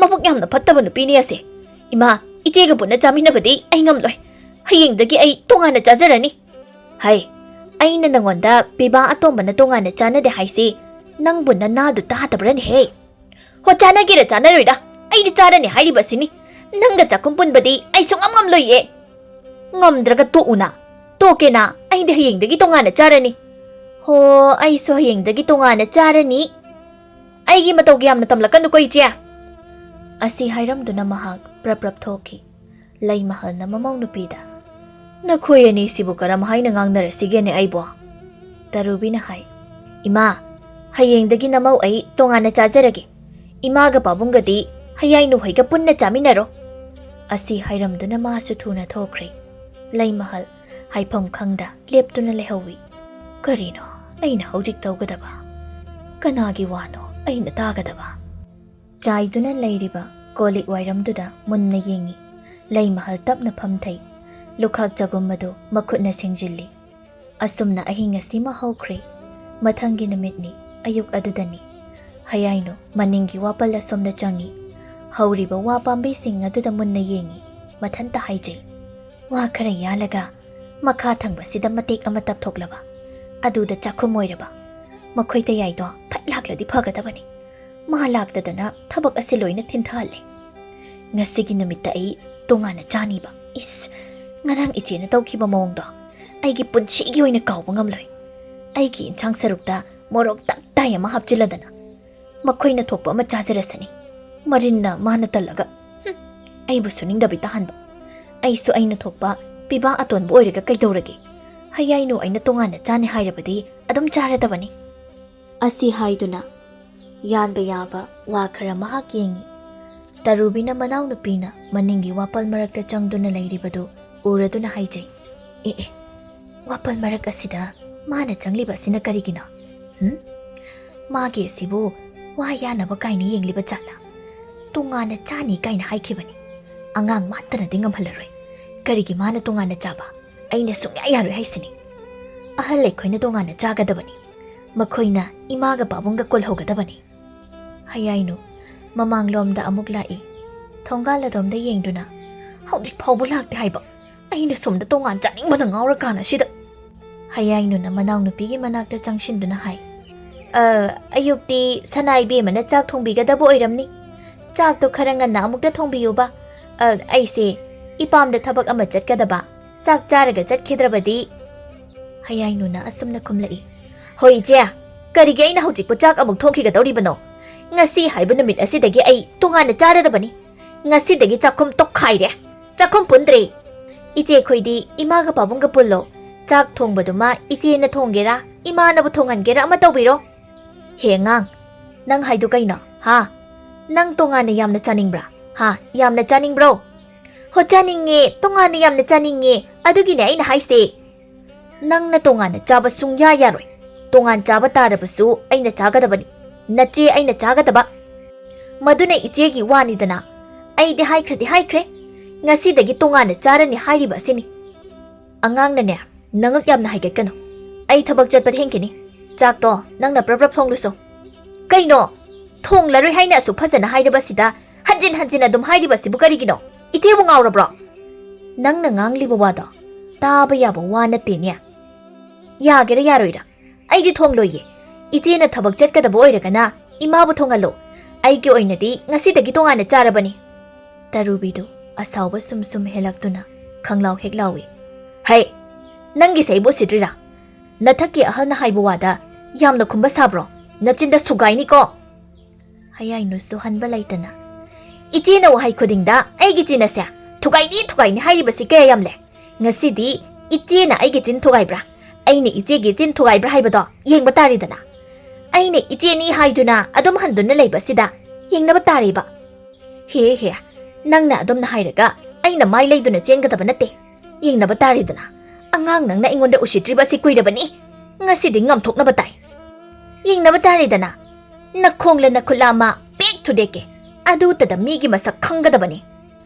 S1: ꯃꯕꯨꯛ ꯌꯥꯝꯅ ꯐꯠꯇꯕ ꯅꯨꯄꯤꯅꯤ ꯑꯁꯦ ꯏꯃꯥ ꯏꯆꯦꯒ ꯄꯨꯟꯅ ꯆꯥꯃꯤꯟꯅꯕꯗꯤ ꯑꯩ ꯉꯝꯂꯣꯏ ꯍꯌꯦꯡꯗꯒꯤ ꯑꯩ ꯇꯣꯉꯥꯟꯅ ꯆꯥꯖꯔꯅꯤ ꯍꯩ ꯑꯩꯅ ꯅꯪꯉꯣꯟꯗ ꯄꯤꯕꯥ ꯑꯇꯣꯝꯕꯅ ꯇꯣꯉꯥꯟꯅ ꯆꯥꯅꯗꯦ ꯍꯥꯏꯁꯤ ꯅꯪꯕꯨ ꯅꯅꯥꯗꯨ ꯇꯥꯗꯕ꯭ꯔꯅꯦꯍꯦ ꯍꯣ ꯆꯥꯅꯒꯦꯔ ꯆꯥꯅꯔꯣꯏꯔ ꯑꯩꯗꯤ ꯆꯥꯔꯅꯤ ꯍꯥꯏꯔꯤꯕꯁꯤꯅꯤ ꯅꯪꯒ ꯆꯥꯛꯈꯨꯝ ꯄꯨꯟꯕꯗꯤ ꯑꯩ ꯁꯨꯡꯉꯝ ꯉꯝꯂꯣꯏꯌꯦ ꯉꯝꯗ꯭ꯔꯒ ꯇꯣꯛꯎꯅ ꯇꯣꯛꯀꯦꯅ ꯑꯩꯗꯤ ꯍꯌꯦꯡꯗꯒꯤ ꯇꯣꯉꯥꯟꯅ ꯆꯥꯔꯅꯤ ꯍꯣ ꯑꯩꯁꯨ ꯍꯌꯦꯡꯗꯒꯤ ꯇꯣꯉꯥꯟꯅ ꯆꯥꯔꯅꯤ ꯑꯩꯒꯤ ꯃꯇꯧꯒ ꯌꯥꯝꯅ ꯇꯝꯂꯛꯀꯅꯨꯀꯣ ꯏꯆꯦ ꯑꯁꯤ ꯍꯥꯏꯔꯝꯗꯨꯅ ꯃꯍꯥꯛ ꯄ꯭ꯔꯞ ꯊꯣꯛꯈꯤ ꯂꯩꯃꯍꯜꯅ ꯃꯃꯧ ꯅꯨꯄꯤꯗ ꯅꯈꯣꯏ ꯑꯅꯤꯁꯤꯕꯨ ꯀꯔꯝ ꯍꯥꯏꯅ ꯉꯥꯡꯅꯔꯁꯤꯒꯦꯅꯦ ꯑꯩꯕꯣ ꯇꯔꯨꯕꯤꯅ ꯍꯥꯏ ꯏꯃꯥ ꯍꯌꯦꯡꯗꯒꯤ ꯅꯃꯧ ꯑꯩ ꯇꯣꯉꯥꯟꯅ ꯆꯥꯖꯔꯒꯦ ꯏꯃꯥꯒ ꯄꯥꯕꯨꯡꯒꯗꯤ ꯍꯌꯥꯏꯅꯨ ꯍꯣꯏꯒ ꯄꯨꯟꯅ ꯆꯥꯃꯤꯟꯅꯔꯣ ꯑꯁꯤ ꯍꯥꯏꯔꯝꯗꯨꯅ ꯃꯥꯁꯨ ꯊꯨꯅ ꯊꯣꯛꯈ꯭ꯔꯦ ꯂꯩꯃꯍꯜ ꯍꯥꯏꯐꯝ ꯈꯪꯗ ꯂꯦꯞꯇꯨꯅ ꯂꯩꯍꯧꯏ ꯀꯔꯤꯅꯣ ꯑꯩꯅ ꯍꯧꯖꯤꯛ ꯇꯧꯒꯗꯕ ꯀꯅꯥꯒꯤ ꯋꯥꯅꯣ ꯑꯩꯅ ꯇꯥꯒꯗꯕ ꯆꯥꯏꯗꯨꯅ ꯂꯩꯔꯤꯕ ꯀꯣꯂꯤꯛ ꯋꯥꯏꯔꯝꯗꯨꯗ ꯃꯨꯟꯅ ꯌꯦꯡꯉꯤ ꯂꯩꯃꯍꯜ ꯇꯞꯅ ꯐꯝꯊꯩ ꯂꯨꯈꯥꯛ ꯆꯒꯨꯝ ꯑꯗꯨ ꯃꯈꯨꯠꯅ ꯁꯦꯡꯖꯤꯜꯂꯤ ꯑꯁꯨꯝꯅ ꯑꯍꯤꯡ ꯑꯁꯤꯃ ꯍꯧꯈ꯭ꯔꯦ ꯃꯊꯪꯒꯤ ꯅꯨꯃꯤꯠꯅꯤ ꯑꯌꯨꯛ ꯑꯗꯨꯗꯅꯤ ꯍꯌꯥꯏꯅꯨ ꯃꯅꯤꯡꯒꯤ ꯋꯥꯄꯜ ꯑꯁꯣꯝꯗ ꯆꯪꯉꯤ ꯍꯧꯔꯤꯕ ꯋꯥ ꯄꯥꯝꯕꯤꯁꯤꯡ ꯑꯗꯨꯗ ꯃꯨꯟꯅ ꯌꯦꯡꯉꯤ ꯃꯊꯟꯇ ꯍꯥꯏꯖꯩ ꯋꯥ ꯈꯔ ꯌꯥꯜꯂꯒ ꯃꯈꯥ ꯊꯪꯕꯁꯤꯗ ꯃꯇꯦꯛ ꯑꯃ ꯇꯞꯊꯣꯛꯂꯕ ꯑꯗꯨꯗ ꯆꯥꯛꯈꯨꯝ ꯑꯣꯏꯔꯕ ꯃꯈꯣꯏ ꯇꯌꯥꯏꯗꯣ ꯐꯠ ꯂꯥꯛꯂꯗꯤ ꯐꯒꯗꯕꯅꯤ ꯃꯥ ꯂꯥꯛꯇꯗꯅ ꯊꯕꯛ ꯑꯁꯤ ꯂꯣꯏꯅ ꯊꯤꯟꯊꯍꯜꯂꯦ ꯉꯁꯤꯒꯤ ꯅꯨꯃꯤꯠꯇ ꯑꯩ ꯇꯣꯉꯥꯟꯅ ꯆꯥꯅꯤꯕ ꯏꯁ ꯉꯔꯥꯡ ꯏꯆꯦꯅ ꯇꯧꯈꯤꯕ ꯃꯑꯣꯡꯗꯣ ꯑꯩꯒꯤ ꯄꯨꯟꯁꯤꯒꯤ ꯑꯣꯏꯅ ꯀꯥꯎꯕ ꯉꯝꯂꯣꯏ ꯑꯩꯒꯤ ꯏꯟꯁꯥꯡ ꯁꯔꯨꯛꯇ ꯃꯣꯔꯣꯛ ꯇꯞꯇꯥꯏ ꯑꯃ ꯍꯥꯞꯆꯤꯜꯂꯗꯅ ꯃꯈꯣꯏꯅ ꯊꯣꯛꯄ ꯑꯃ ꯆꯥꯖꯔꯁꯅꯤ ꯃꯔꯤꯟꯅ ꯃꯥꯅ ꯇꯜꯂꯒ ꯑꯩꯕꯨ ꯁꯨꯅꯤꯡꯗꯕꯤ ꯇꯥꯍꯟꯕ ꯑꯩꯁꯨ ꯑꯩꯅ ꯊꯣꯛꯄ ꯄꯤꯕꯥ ꯑꯇꯣꯟꯕ ꯑꯣꯏꯔꯒ ꯀꯩꯗꯧꯔꯒꯦ ꯍꯌꯥꯏꯅꯨ ꯑꯩꯅ ꯇꯣꯉꯥꯟꯅ ꯆꯥꯅꯤ ꯍꯥꯏꯔꯕꯗꯤ ꯑꯗꯨꯝ ꯆꯥꯔꯗꯕꯅꯤ ꯑꯁꯤ ꯍꯥꯏꯗꯨꯅ ꯌꯥꯟꯕ ꯌꯥꯕ ꯋꯥ ꯈꯔ ꯃꯍꯥꯛ ꯌꯦꯡꯉꯤ ꯇꯔꯨꯕꯤꯅ ꯃꯅꯥꯎꯅꯨꯄꯤꯅ ꯃꯅꯤꯡꯒꯤ ꯋꯥꯄꯜ ꯃꯔꯛꯇ ꯆꯪꯗꯨꯅ ꯂꯩꯔꯤꯕꯗꯨ ꯎꯔꯗꯨꯅ ꯍꯥꯏꯖꯩ ꯋꯥꯄꯜ ꯃꯔꯛ ꯑꯁꯤꯗ ꯃꯥꯅ ꯆꯪꯂꯤꯕ ꯑꯁꯤꯅ ꯀꯔꯤꯒꯤꯅꯣ ꯃꯥꯒꯤ ꯑꯁꯤꯕꯨ ꯋꯥ ꯌꯥꯅꯕ ꯀꯥꯏꯅ ꯌꯦꯡꯂꯤꯕ ꯖꯥꯠꯂꯥ ꯇꯣꯉꯥꯟꯅ ꯆꯥꯅꯤ ꯀꯥꯏꯅ ꯍꯥꯏꯈꯤꯕꯅꯤ ꯑꯉꯥꯡ ꯃꯥꯠꯇꯅꯗꯤ ꯉꯝꯍꯜꯂꯔꯣꯏ ꯀꯔꯤꯒꯤ ꯃꯥꯅ ꯇꯣꯉꯥꯟꯅ ꯆꯥꯕ ꯑꯩꯅ ꯁꯨꯡꯌꯥ ꯌꯥꯔꯣꯏ ꯍꯥꯏꯁꯤꯅꯤ ꯑꯍꯜ ꯑꯩꯈꯣꯏꯅ ꯇꯣꯉꯥꯟꯅ ꯆꯥꯒꯗꯕꯅꯤ ꯃꯈꯣꯏꯅ ꯏꯃꯥꯒ ꯄꯥꯕꯨꯡꯒ ꯀꯣꯜꯍꯧꯒꯗꯕꯅꯤ ꯍꯌꯥꯏꯅꯨ ꯃꯃꯥꯡꯂꯣꯝꯗ ꯑꯃꯨꯛ ꯂꯥꯛꯏ ꯊꯣꯡꯒꯥꯜ ꯑꯗꯣꯝꯗ ꯌꯦꯡꯗꯨꯅ ꯍꯧꯖꯤꯛ ꯐꯥꯎꯕ ꯂꯥꯛꯇꯦ ꯍꯥꯏꯕ ꯑꯩꯅ ꯁꯣꯝꯗ ꯇꯣꯉꯥꯟ ꯆꯥꯅꯤꯡꯕꯅ ꯉꯥꯎꯔꯀꯥꯟ ꯑꯁꯤꯗ Hayainuna manaunupi manakta changsinduna hai. Ayukti sanai bemana chak thongbigadabu oiramni. Chak to khara nganna amukta thongbiyuba. Aise ipamda thabak ama chatkadaba. Sak charaga chatkidrabadi. Hayainuna asumna khumlai. Hoi je, karige aina hojikpu chak amuk thongkigadoribano. Ngasi haiba numit asidagi ai tongana charadabani. Ngasidagi chakhum tokkhaire. Chakhum pundre. Ije khoidi imaga pabunga pullo. Chak thongbaduma ije na thonggera, ima na bu thongangera ama tawbiro. He ngang, nang haidu kaino, ha? Nang tongana yamna chaningbra, ha? Yamna chaningbro? Ho chaninge, tongana yamna chaninge, adugine aina haise. Nang na tongana chaba sungya yaroi. Tongan chaba tarabasu aina chagadabani. Nache aina chagadaba. Maduna ijegi wanidana. Aidi haikre. Ngasidagi tongana charani hairiba sini. Angang na ne, nangak yamna haigakano. Ai thabak chatpat hengkini. Chak to nang na prap thongluso. Kaino, thong laroi haina su phajana hairabasida hanjin adum hairibasibu karigino. Ije bu ngawrabro. Nang na ngangliba wada. Taba yaba wana tenya. Yagera yaroira. Aidi thongloye. Ije na thabak chatkadaba oiragana imabu thongalo. Aigi oinadi ngasidagi tongana charabani. Tarubidu asauba sum helaktuna khanglaw heklawi. Hey, nangi saibo sidrira. Nathaki ahana haibu wada yamna khumba sabro. Nachinda sugaini ko. Hayainus hanba laitana. Ije na wahai khudingda aigi china se. Thugaini hairibasi kaya yamle. Ngasidi ije na aigi chin thugaibra. Aine ije gi chin thugaibra haibado yengba taridana. Aine ije ni haiduna adum handuna leibasida yengnaba tariba. He. Nangna adumna hairaga aina mai leiduna chengadaba nate. Yengnaba taridana. Angang nangna ingonda usitribasi kuirabani. Ngasidi ngamthoknaba tai. Yengnaba taridana. Nakhongla nakhulama pek thudeke. Adu tada migi masak khangadabani.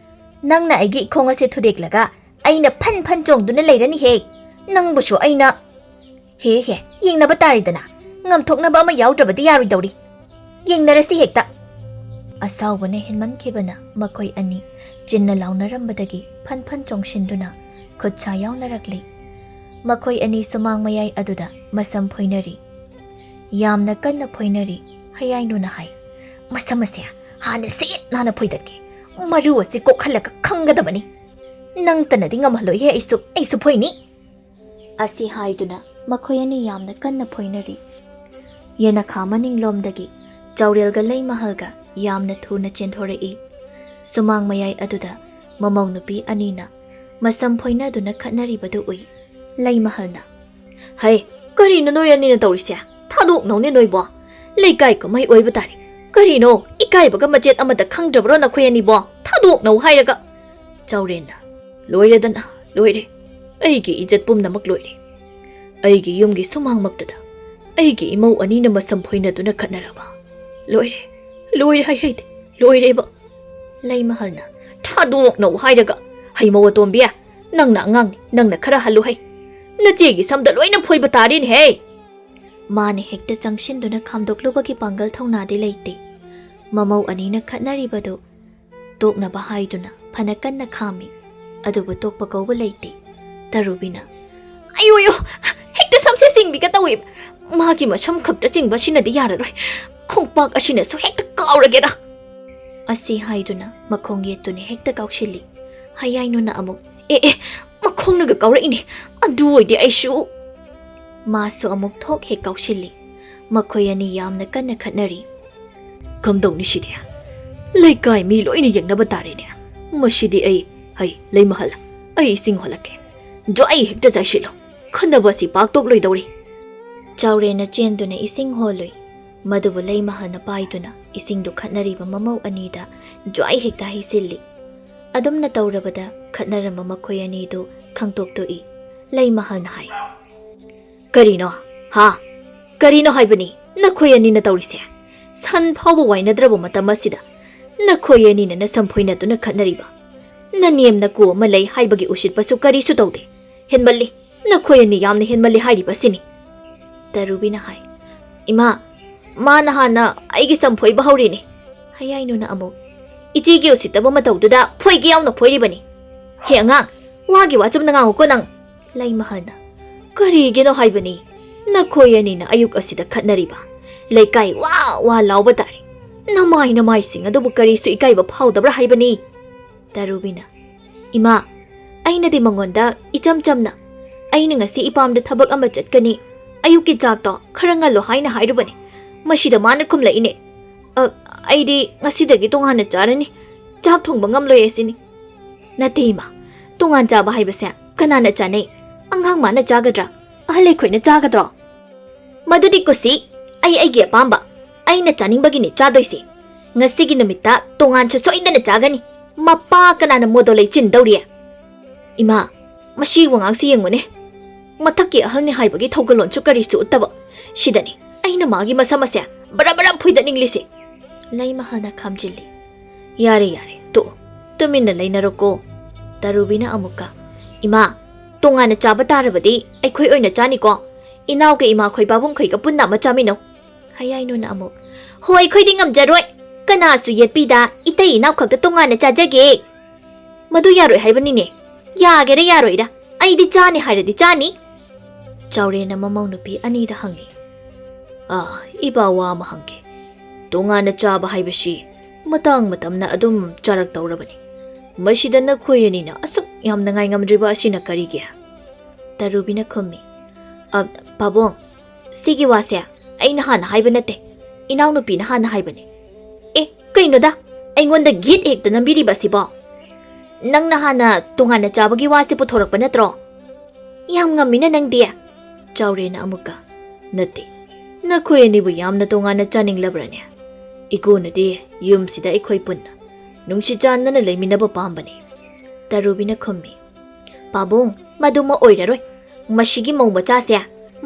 S1: Nangna aigi ikhong ase thudeklaga aina phan chongduna leirani he. Nangbusu aina he yengnaba taridana. Ngamthoknaba ama yaudrabadi yaroidawri. Yengnarasi hekta. Asawbana hinmankibana makhoi ani jinna launarambadagi phan chongshinduna khutcha yaunarakli. Makhoi ani sumang mayai aduda masam phoinari. Yamna kanna phoinari hayainuna hai. Masamase hana sit nana phoidatke. Maru asi kokhalaka khangadabani. Nang tanadi ngamhaloi he aisu phoini. Asi haiduna makhoi ani yamna kanna phoinari. Yena khamaning lomdagi Chaurelga lei mahalga yamna thuna chenthorei. Sumang mayai aduda mamau nupi anina masam phoina duna khatnaribadu ui. Lei mahalna. Hai, karina noi anina tawrisia. Thadok none noibo. Leikai ko mai oiba tari. Karino ikai baga machet amada khangdrabro na khoyani bo. Thadok nau hairaga. Chaurena. Loiredana, loire. Aigi ijat pumnamak loire. Aigi yumgi sumang maktada. Aigi imau anina masam phoina duna khatnaraba. Loire hai loire ba. Lei mahalna. Thadok nau hairaga. Hai mawa tombia. Nangna ngang nangna khara halu hai. Nachegi samda loina phoiba tarin he. Mane hekta changsinduna khamdoklubagi pangal thauna de leite. Mamau anina khatnaribado tokna bahaiduna phanakanna khami. Adubu tokpa kauba leite. Tarubina. Ayo hekta samse singbi ka tawi. Magi masam khakta chingba sinadi yararoi. Khongpak asina su hekta kauragera. Asi haiduna makhong yetune hekta kaushili. Hayainuna amuk makhongnaga kaura ini adu oide aishu. Masu amuk thok he kaushili. Makhoyani yamna kanna khatnari. Kamdong ni sidia. Leikai mi loina yengnaba tare ne. Masidi ai hai lei mahal. Ai sing holake. Jo ai hekta jaishilo. Khanaba si paktok loi dawri. Chaurena chenduna ising holoi. Madubu lei mahal na paiduna ising du khatnari ba mamau anida jo ai hekta hisilli. Adumna tawrabada khatnarama makhoyani do khangtok to I. Lei mahal na hai. Karino, ha? Karino haibani, nakhoyani na tawrise. San phawba wainadrabo matamasida. Nakhoyani na nasamphoina to na khatnariba. Naniem na ko malay haibagi usitpasu karisu tawde. Henmalli, nakhoyani yamna henmalli hairiba sini. Tarubina hai. Ima, mana hana aigi samphoiba haurini. Hayainu na amok. Ichigi usitaba matawduda phoigi yauna phoiribani. He angang, wagi wachum na ngango ko nang. Lay mahal na. ꯀꯔꯤꯒꯤꯅꯣ ꯍꯥꯏꯕꯅꯤ ꯅꯈꯣꯏ ꯑꯅꯤꯅ ꯑꯌꯨꯛ ꯑꯁꯤꯗ ꯈꯠꯅꯔꯤꯕ ꯂꯩꯀꯥꯏ ꯋꯥ ꯋꯥ ꯂꯥꯎꯕ ꯇꯥꯔꯦ ꯅꯃꯥꯏꯁꯤꯡ ꯑꯗꯨꯕꯨ ꯀꯔꯤꯁꯨ ꯏꯀꯥꯏꯕ ꯐꯥꯎꯗꯕ꯭ꯔꯥ ꯍꯥꯏꯕꯅꯤ ꯇꯔꯨꯕꯤꯅ ꯏꯃꯥ ꯑꯩꯅꯗꯤ ꯃꯉꯣꯟꯗ ꯏꯆꯝ ꯆꯝꯅ ꯑꯩꯅ ꯉꯁꯤ ꯏꯄꯥꯝꯗ ꯊꯕꯛ ꯑꯃ ꯆꯠꯀꯅꯤ ꯑꯌꯨꯛꯀꯤ ꯆꯥꯛꯇꯣ ꯈꯔ ꯉꯜꯂꯣ ꯍꯥꯏꯅ ꯍꯥꯏꯔꯨꯕꯅꯤ ꯃꯁꯤꯗ ꯃꯥꯅ ꯈꯨꯝꯂꯛꯏꯅꯦ ꯑꯩꯗꯤ ꯉꯁꯤꯗꯒꯤ ꯇꯣꯉꯥꯟꯅ ꯆꯥꯔꯅꯤ ꯆꯥꯛ ꯊꯣꯡꯕ ꯉꯝꯂꯣꯏ ꯑꯁꯤꯅꯤ ꯅꯠꯇꯦ ꯏꯃꯥ ꯇꯣꯉꯥꯟ ꯆꯥꯕ ꯍꯥꯏꯕꯁꯦ ꯀꯅꯥꯅ ꯆꯥꯅꯩ ꯑꯉꯥꯡ ꯃꯥꯅ ꯆꯥꯒꯗ꯭ꯔꯥ ꯑꯍꯜ ꯑꯩꯈꯣꯏꯅ ꯆꯥꯒꯗ꯭ꯔꯣ ꯃꯗꯨꯗꯤ ꯀꯨꯁꯤ ꯑꯩꯒꯤ ꯑꯄꯥꯝꯕ ꯑꯩꯅ ꯆꯥꯅꯤꯡꯕꯒꯤꯅꯤ ꯆꯥꯗꯣꯏꯁꯤ ꯉꯁꯤꯒꯤ ꯅꯨꯃꯤꯠꯇ ꯇꯣꯉꯥꯟꯁꯨ ꯁꯣꯏꯗꯅ ꯆꯥꯒꯅꯤ ꯃꯄꯥ ꯀꯅꯥꯅ ꯃꯣꯗꯣ ꯂꯩ ꯆꯤꯟꯗꯧꯔꯤꯌꯦ ꯏꯃꯥ ꯃꯁꯤ ꯋꯥꯉꯥꯡꯁꯤ ꯌꯦꯡꯉꯨꯅꯦ ꯃꯊꯛꯀꯤ ꯑꯍꯜꯅꯤ ꯍꯥꯏꯕꯒꯤ ꯊꯧꯒꯜꯂꯣꯟꯁꯨ ꯀꯔꯤꯁꯨ ꯎꯠꯇꯕ ꯁꯤꯗꯅꯤ ꯑꯩꯅ ꯃꯥꯒꯤ ꯃꯁꯝ ꯑꯁꯦ ꯕꯔꯥ ꯕꯔꯥ ꯐꯣꯏꯗꯠꯅꯤꯡꯂꯤꯁꯤ ꯂꯩꯃꯍꯜꯅ ꯈꯥꯝꯖꯤꯜꯂꯤ ꯌꯥꯔꯦ ꯇꯣꯛꯑꯣ ꯇꯨꯃꯤꯟꯅ ꯂꯩꯅꯔꯣꯀꯣ ꯇꯔꯨꯕꯤꯅ ꯑꯃꯨꯛꯀ ꯏꯃꯥ ꯇꯣꯉꯥꯟꯅ ꯆꯥꯕ ꯇꯥꯔꯕꯗꯤ ꯑꯩꯈꯣꯏ ꯑꯣꯏꯅ ꯆꯥꯅꯤꯀꯣ ꯏꯅꯥꯎꯒ ꯏꯃꯥꯈꯣꯏ ꯄꯥꯕꯨꯡꯈꯣꯏꯒ ꯄꯨꯟꯅ ꯑꯃ ꯆꯥꯃꯤꯟꯅꯧ ꯍꯌꯥꯏꯅꯨꯅ ꯑꯃꯨꯛ ꯍꯣꯏ ꯑꯩꯈꯣꯏꯗꯤ ꯉꯝꯖꯔꯣꯏ ꯀꯅꯥꯁꯨ ꯌꯦꯠꯄꯤꯗ ꯏꯇꯩ ꯏꯅꯥꯎ ꯈꯛꯇ ꯇꯣꯉꯥꯟꯅ ꯆꯥꯖꯒꯦ ꯃꯗꯨ ꯌꯥꯔꯣꯏ ꯍꯥꯏꯕꯅꯤꯅꯦ ꯌꯥꯒꯦꯔꯥ ꯌꯥꯔꯣꯏꯔꯥ ꯑꯩꯗꯤ ꯆꯥꯅꯤ ꯍꯥꯏꯔꯗꯤ ꯆꯥꯅꯤ ꯆꯥꯎꯔꯦꯟꯅ ꯃꯃꯧ ꯅꯨꯄꯤ ꯑꯅꯤꯗ ꯍꯪꯉꯤ ꯏꯄꯥ ꯋꯥ ꯑꯃ ꯍꯪꯒꯦ ꯇꯣꯉꯥꯟꯅ ꯆꯥꯕ ꯍꯥꯏꯕꯁꯤ ꯃꯇꯥꯡ ꯃꯇꯝꯅ ꯑꯗꯨꯝ ꯆꯥꯔꯛꯇꯧꯔꯕꯅꯤ ꯃꯁꯤꯗ ꯅꯈꯣꯏ ꯑꯅꯤꯅ ꯑꯁꯨꯛ ꯌꯥꯝꯅ ꯉꯥꯏꯉꯝꯗ꯭ꯔꯤꯕ ꯑꯁꯤꯅ ꯀꯔꯤꯒꯤ ꯇꯔꯨꯕꯤꯅ ꯈꯨꯝꯃꯤ ꯄꯥꯕꯨꯡ ꯁꯤꯒꯤ ꯋꯥꯁꯦ ꯑꯩꯅ ꯍꯥꯟꯅ ꯍꯥꯏꯕ ꯅꯠꯇꯦ ꯏꯅꯥꯎꯅꯨꯄꯤꯅ ꯍꯥꯟꯅ ꯍꯥꯏꯕꯅꯤ ꯀꯩꯅꯣꯗ ꯑꯩꯉꯣꯟꯗ ꯒꯤꯠ ꯍꯦꯛꯇ ꯅꯝꯕꯤꯔꯤꯕ ꯑꯁꯤꯕꯣ ꯅꯪꯅ ꯍꯥꯟꯅ ꯇꯣꯉꯥꯟꯅ ꯆꯥꯕꯒꯤ ꯋꯥꯁꯦ ꯄꯨꯊꯣꯔꯛꯄ ꯅꯠꯇ꯭ꯔꯣ ꯌꯥꯝ ꯉꯝꯃꯤꯅ ꯅꯪꯗꯤ ꯆꯥꯎꯔꯦꯟꯅ ꯑꯃꯨꯛꯀ ꯅꯠꯇꯦ ꯅꯈꯣꯏ ꯑꯅꯤꯕꯨ ꯌꯥꯝꯅ ꯇꯣꯉꯥꯟꯅ ꯆꯥꯅꯤꯡꯂꯕ꯭ꯔꯅꯦ ꯏꯀꯨꯅꯗꯤ ꯌꯨꯝꯁꯤꯗ ꯑꯩꯈꯣꯏ ꯄꯨꯟꯅ ꯅꯨꯡꯁꯤ ꯆꯥꯟꯅꯅ ꯂꯩꯃꯤꯟꯅꯕ ꯄꯥꯝꯕꯅꯤ ꯇꯔꯨꯕꯤꯅ ꯈꯨꯝꯃꯤ ꯄꯥꯕꯨꯡ ꯃꯗꯨꯃ ꯑꯣꯏꯔꯔꯣꯏ ꯃꯁꯤꯒꯤ ꯃꯧ ꯃꯆꯥꯁꯦ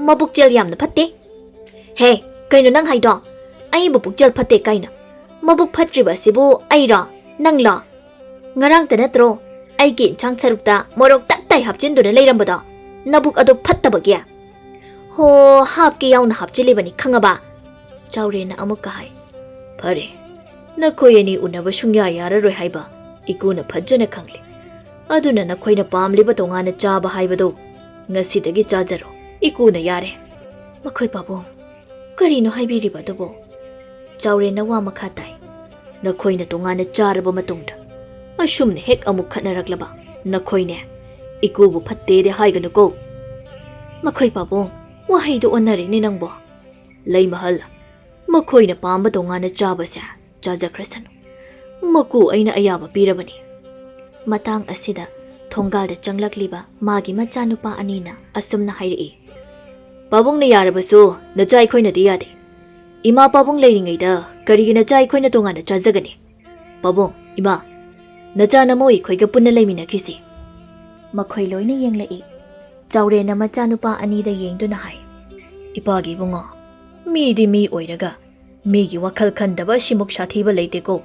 S1: ꯃꯕꯨꯛꯆꯦꯜ ꯌꯥꯝꯅ ꯐꯠꯇꯦ ꯍꯦ ꯀꯩꯅꯣ ꯅꯪ ꯍꯥꯏꯗꯣ ꯑꯩꯕꯨ ꯄꯨꯛꯆꯦꯜ ꯐꯠꯇꯦ ꯀꯥꯏꯅ ꯃꯕꯨꯛ ꯐꯠꯇ꯭ꯔꯤꯕ ꯑꯁꯤꯕꯨ ꯑꯩꯔꯣ ꯅꯪꯂꯣ ꯉꯔꯥꯡꯇ ꯅꯠꯇ꯭ꯔꯣ ꯑꯩꯒꯤ ꯏꯟꯁꯥꯡ ꯁꯔꯨꯛꯇ ꯃꯣꯔꯣꯛ ꯇꯞ ꯍꯥꯞꯆꯤꯟꯗꯨꯅ ꯂꯩꯔꯝꯕꯗꯣ ꯅꯕꯨꯛ ꯑꯗꯨ ꯐꯠꯇꯕꯒꯤ ꯍꯣ ꯍꯥꯞꯀꯦ ꯌꯥꯎꯅ ꯍꯥꯞꯆꯤꯜꯂꯤꯕꯅꯤ ꯈꯪꯉꯕ ꯆꯥꯎꯔꯦꯟꯅ ꯑꯃꯨꯛꯀ ꯍꯥꯏ ꯐꯔꯦ ꯅꯈꯣꯏ ꯑꯅꯤ ꯎꯅꯕ ꯁꯨꯡꯌꯥ ꯌꯥꯔꯔꯣꯏ ꯍꯥꯏꯕ ꯏꯀꯨꯅ ꯐꯖꯅ ꯈꯪꯂꯤ ꯑꯗꯨꯅ ꯅꯈꯣꯏꯅ ꯄꯥꯝꯂꯤꯕ ꯇꯣꯉꯥꯟꯅ ꯆꯥꯕ ꯍꯥꯏꯕꯗꯨ ꯉꯁꯤꯗꯒꯤ ꯆꯥꯖꯔꯣ ꯏꯀꯨꯅ ꯌꯥꯔꯦ ꯃꯈꯣꯏ ꯄꯥꯕꯨꯡ ꯀꯔꯤꯅꯣ ꯍꯥꯏꯕꯤꯔꯤꯕ ꯑꯗꯨꯕꯨ ꯆꯥꯎꯔꯦꯟꯅ ꯋꯥ ꯃꯈꯥ ꯇꯥꯏ ꯅꯈꯣꯏꯅ ꯇꯣꯉꯥꯟꯅ ꯆꯥꯔꯕ ꯃꯇꯨꯡꯗ ꯑꯁꯨꯝꯅ ꯍꯦꯛ ꯑꯃꯨꯛ ꯈꯠꯅꯔꯛꯂꯕ ꯅꯈꯣꯏꯅꯦ ꯏꯀꯨꯕꯨ ꯐꯠꯇꯦꯗꯤ ꯍꯥꯏꯒꯅꯨꯀꯣ ꯃꯈꯣꯏ ꯄꯥꯕꯨꯡ ꯋꯥꯍꯩꯗꯨ ꯑꯣꯟꯅꯔꯦꯅꯦ ꯅꯪꯕꯣ ꯂꯩꯃꯍꯜ ꯃꯈꯣꯏꯅ ꯄꯥꯝꯕ ꯇꯣꯉꯥꯟꯅ ꯆꯥꯕꯁꯦ ꯆꯥꯖꯈ꯭ꯔꯁꯅꯨ ꯃꯀꯨ ꯑꯩꯅ ꯑꯌꯥꯕ ꯄꯤꯔꯕꯅꯤ ꯃꯇꯥꯡ ꯑꯁꯤꯗ ꯊꯣꯡꯒꯥꯜꯗ ꯆꯪꯂꯛꯂꯤꯕ ꯃꯥꯒꯤ ꯃꯆꯥꯅꯨꯄꯥ ꯑꯅꯤꯅ ꯑꯁꯨꯝꯅ ꯍꯥꯏꯔꯛꯏ ꯄꯥꯕꯨꯡꯅ ꯌꯥꯔꯕꯁꯨ ꯅꯆꯥ ꯑꯩꯈꯣꯏꯅꯗꯤ ꯌꯥꯗꯦ ꯏꯃꯥ ꯄꯥꯕꯨꯡ ꯂꯩꯔꯤꯉꯩꯗ ꯀꯔꯤꯒꯤ ꯅꯆꯥ ꯑꯩꯈꯣꯏꯅ ꯇꯣꯉꯥꯟꯅ ꯆꯥꯖꯒꯅꯤ ꯄꯥꯕꯨꯡ ꯏꯃꯥ ꯅꯆꯥ ꯅꯃꯧ ꯑꯩꯈꯣꯏꯒ ꯄꯨꯟꯅ ꯂꯩꯃꯤꯟꯅꯈꯤꯁꯤ ꯃꯈꯣꯏ ꯂꯣꯏꯅ ꯌꯦꯡꯂꯛꯏ ꯆꯥꯎꯔꯦꯟꯅ ꯃꯆꯥꯅꯨꯄꯥ ꯑꯅꯤꯗ ꯌꯦꯡꯗꯨꯅ ꯍꯥꯏ ꯏꯄꯥꯒꯤ ꯏꯕꯨꯡꯉꯣ ꯃꯤꯗꯤ ꯃꯤ ꯑꯣꯏꯔꯒ ꯃꯤꯒꯤ ꯋꯥꯈꯜ ꯈꯟꯗꯕ ꯑꯁꯤꯃꯨꯛ ꯁꯥꯊꯤꯕ ꯂꯩꯇꯦꯀꯣ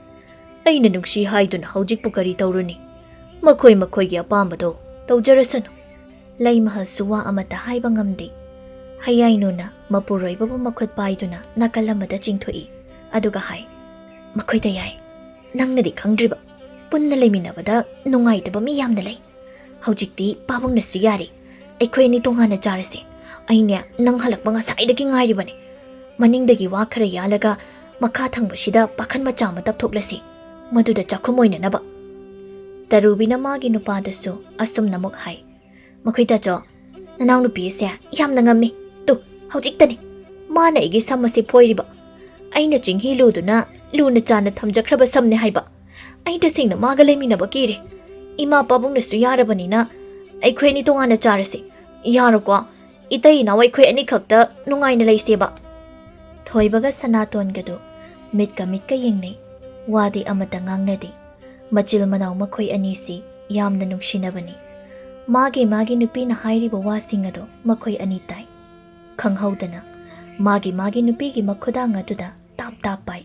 S1: ꯑꯩꯅ ꯅꯨꯡꯁꯤ ꯍꯥꯏꯗꯨꯅ ꯍꯧꯖꯤꯛꯄꯨ ꯀꯔꯤ ꯇꯧꯔꯨꯅꯤ ꯃꯈꯣꯏꯒꯤ ꯑꯄꯥꯝꯕꯗꯣ ꯇꯧꯖꯔꯁꯅꯨ ꯂꯩꯃꯍꯜꯁꯨ ꯋꯥ ꯑꯃꯠꯇ ꯍꯥꯏꯕ ꯉꯝꯗꯦ ꯍꯌꯥꯏꯅꯨꯅ ꯃꯄꯨꯔꯣꯏꯕꯕꯨ ꯃꯈꯨꯠ ꯄꯥꯏꯗꯨꯅ ꯅꯥꯀꯜ ꯑꯃꯗ ꯆꯤꯡꯊꯣꯛꯏ ꯑꯗꯨꯒ ꯍꯥꯏ ꯃꯈꯣꯏꯗ ꯌꯥꯏ ꯅꯪꯅꯗꯤ ꯈꯪꯗ꯭ꯔꯤꯕ ꯄꯨꯟꯅ ꯂꯩꯃꯤꯟꯅꯕꯗ ꯅꯨꯡꯉꯥꯏꯇꯕ ꯃꯤ ꯌꯥꯝꯅ ꯂꯩ ꯍꯧꯖꯤꯛꯇꯤ ꯄꯥꯕꯨꯡꯅꯁꯨ ꯌꯥꯔꯦ ꯑꯩꯈꯣꯏ ꯑꯅꯤ ꯇꯣꯉꯥꯟꯅ ꯆꯥꯔꯁꯦ ꯑꯩꯅꯦ ꯅꯪ ꯍꯜꯂꯛꯄ ꯉꯁꯥꯏꯗꯒꯤ ꯉꯥꯏꯔꯤꯕꯅꯤ ꯃꯅꯤꯡꯗꯒꯤ ꯋꯥ ꯈꯔ ꯌꯥꯜꯂꯒ ꯃꯈꯥ ꯊꯪꯕꯁꯤꯗ ꯄꯥꯈꯟ ꯃꯆꯥ ꯑꯃ ꯇꯞꯊꯣꯛꯂꯁꯤ ꯃꯗꯨꯗ ꯆꯥꯛꯈꯨꯝ ꯑꯣꯏꯅꯅꯕ ꯇꯔꯨꯕꯤꯅ ꯃꯥꯒꯤ ꯅꯨꯄꯥꯗꯁꯨ ꯑꯁꯨꯝꯅꯃꯨꯛ ꯍꯥꯏ ꯃꯈꯣꯏ ꯇꯥꯆꯣ ꯅꯅꯥꯎ ꯅꯨꯄꯤ ꯑꯁꯦ ꯌꯥꯝꯅ ꯉꯝꯃꯤ ꯇꯨ ꯍꯧꯖꯤꯛꯇꯅꯤ ꯃꯥꯅ ꯑꯩꯒꯤ ꯁꯝ ꯑꯁꯤ ꯐꯣꯏꯔꯤꯕ ꯑꯩꯅ ꯆꯤꯡꯍꯤ ꯂꯨꯗꯨꯅ ꯂꯨꯅ ꯆꯥꯅ ꯊꯝꯖꯈ꯭ꯔꯕ ꯁꯝꯅꯦ ꯍꯥꯏꯕ ꯑꯩ ꯇꯁꯦꯡꯅ ꯃꯥꯒ ꯂꯩꯃꯤꯟꯅꯕ ꯀꯤꯔꯦ ꯏꯃꯥ ꯄꯥꯕꯨꯡꯅꯁꯨ ꯌꯥꯔꯕꯅꯤꯅ ꯑꯩꯈꯣꯏ ꯑꯅꯤ ꯇꯣꯉꯥꯟꯅ ꯆꯥꯔꯁꯤ ꯌꯥꯔꯣꯀꯣ ꯏꯇꯩ ꯏꯅꯥꯎ ꯑꯩꯈꯣꯏ ꯑꯅꯤ ꯈꯛꯇ ꯅꯨꯡꯉꯥꯏꯅ ꯂꯩꯁꯦꯕ ꯊꯣꯏꯕꯒ ꯁꯅꯥꯇꯣꯟꯒꯗꯨ ꯃꯤꯠꯀ ꯌꯦꯡꯅꯩ ꯋꯥꯗꯤ ꯑꯃꯠꯇ ꯉꯥꯡꯅꯗꯦ ꯃꯆꯤꯜ ꯃꯅꯥꯎ ꯃꯈꯣꯏ ꯑꯅꯤꯁꯤ ꯌꯥꯝꯅ ꯅꯨꯡꯁꯤꯅꯕꯅꯤ ꯃꯥꯒꯤ ꯅꯨꯄꯤꯅ ꯍꯥꯏꯔꯤꯕ ꯋꯥꯁꯤꯡ ꯑꯗꯨ ꯃꯈꯣꯏ ꯑꯅꯤ ꯇꯥꯏ ꯈꯪꯍꯧꯗꯅ ꯃꯥꯒꯤ ꯅꯨꯄꯤꯒꯤ ꯃꯈꯨꯗꯥꯡ ꯑꯗꯨꯗ ꯇꯥꯞ ꯄꯥꯏ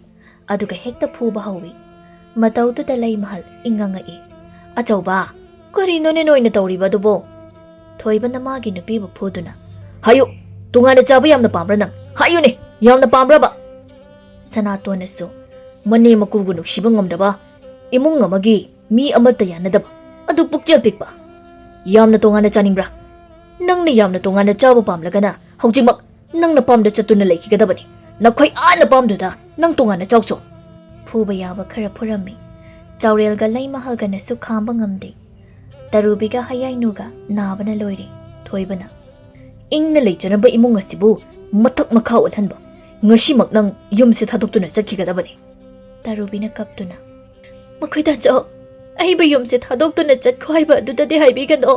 S1: ꯑꯗꯨꯒ ꯍꯦꯛꯇ ꯐꯨꯕ ꯍꯧꯏ ꯃꯇꯧꯗꯨꯗ ꯂꯩꯃꯍꯜ ꯏꯪꯉꯪꯉꯛꯏ ꯑꯆꯧꯕ ꯀꯔꯤꯅꯣꯅꯦ ꯅꯣꯏꯅ ꯇꯧꯔꯤꯕꯗꯨꯕꯣ ꯊꯣꯏꯕꯅ ꯃꯥꯒꯤ ꯅꯨꯄꯤꯕꯨ ꯐꯨꯗꯨꯅ ꯍꯥꯏꯌꯨ ꯇꯣꯉꯥꯟꯅ ꯆꯥꯕ ꯌꯥꯝꯅ ꯄꯥꯝꯕ꯭ꯔꯥ ꯅꯪ ꯍꯥꯏꯌꯨꯅꯦ ꯌꯥꯝꯅ ꯄꯥꯝꯕ꯭ꯔꯕ ꯁꯅꯥꯇꯣꯟꯅꯁꯨ ꯃꯅꯦ ꯃꯀꯨꯕꯨ ꯅꯨꯡꯁꯤꯕ ꯉꯝꯗꯕ ꯏꯃꯨꯡ ꯑꯃꯒꯤ ꯃꯤ ꯑꯃꯠꯇ ꯌꯥꯅꯗꯕ ꯑꯗꯨ ꯄꯨꯛꯆꯦꯜ ꯄꯤꯛꯄ ꯌꯥꯝꯅ ꯇꯣꯉꯥꯟꯅ ꯆꯥꯅꯤꯡꯕ꯭ꯔꯥ ꯅꯪꯅ ꯌꯥꯝꯅ ꯇꯣꯉꯥꯟꯅ ꯆꯥꯕ ꯄꯥꯝꯂꯒꯅ ꯍꯧꯖꯤꯛꯃꯛ ꯅꯪꯅ ꯄꯥꯝꯗ ꯆꯠꯇꯨꯅ ꯂꯩꯈꯤꯒꯗꯕꯅꯤ ꯅꯈꯣꯏ ꯑꯥꯅ ꯄꯥꯝꯗꯨꯗ ꯅꯪ ꯇꯣꯉꯥꯟꯅ ꯆꯥꯎꯆꯣ ꯐꯨꯕ ꯌꯥꯕ ꯈꯔ ꯐꯨꯔꯝꯃꯤ ꯆꯥꯎꯔꯦꯜꯒ ꯂꯩꯃꯍꯜꯒꯅꯁꯨ ꯈꯥꯝꯕ ꯉꯝꯗꯦ ꯇꯔꯨꯕꯤꯒ ꯍꯌꯥꯏꯅꯨꯒ ꯅꯥꯕꯅ ꯂꯣꯏꯔꯦ ꯊꯣꯏꯕꯅ ꯏꯪꯅ ꯂꯩꯖꯔꯝꯕ ꯏꯃꯨꯡ ꯑꯁꯤꯕꯨ ꯃꯊꯛ ꯃꯈꯥ ꯑꯣꯜꯍꯟꯕ ꯉꯁꯤꯃꯛ ꯅꯪ ꯌꯨꯝꯁꯦ ꯊꯥꯗꯣꯛꯇꯨꯅ ꯆꯠꯈꯤꯒꯗꯕꯅꯤ ꯇꯔꯨꯕꯤꯅ ꯀꯞꯇꯨꯅ ꯃꯈꯣꯏ ꯇꯥꯆꯧ ꯑꯩꯕꯨ ꯌꯨꯝꯁꯦ ꯊꯥꯗꯣꯛꯇꯨꯅ ꯆꯠꯈꯣ ꯍꯥꯏꯕ ꯑꯗꯨꯗꯗꯤ ꯍꯥꯏꯕꯤꯒꯅꯣ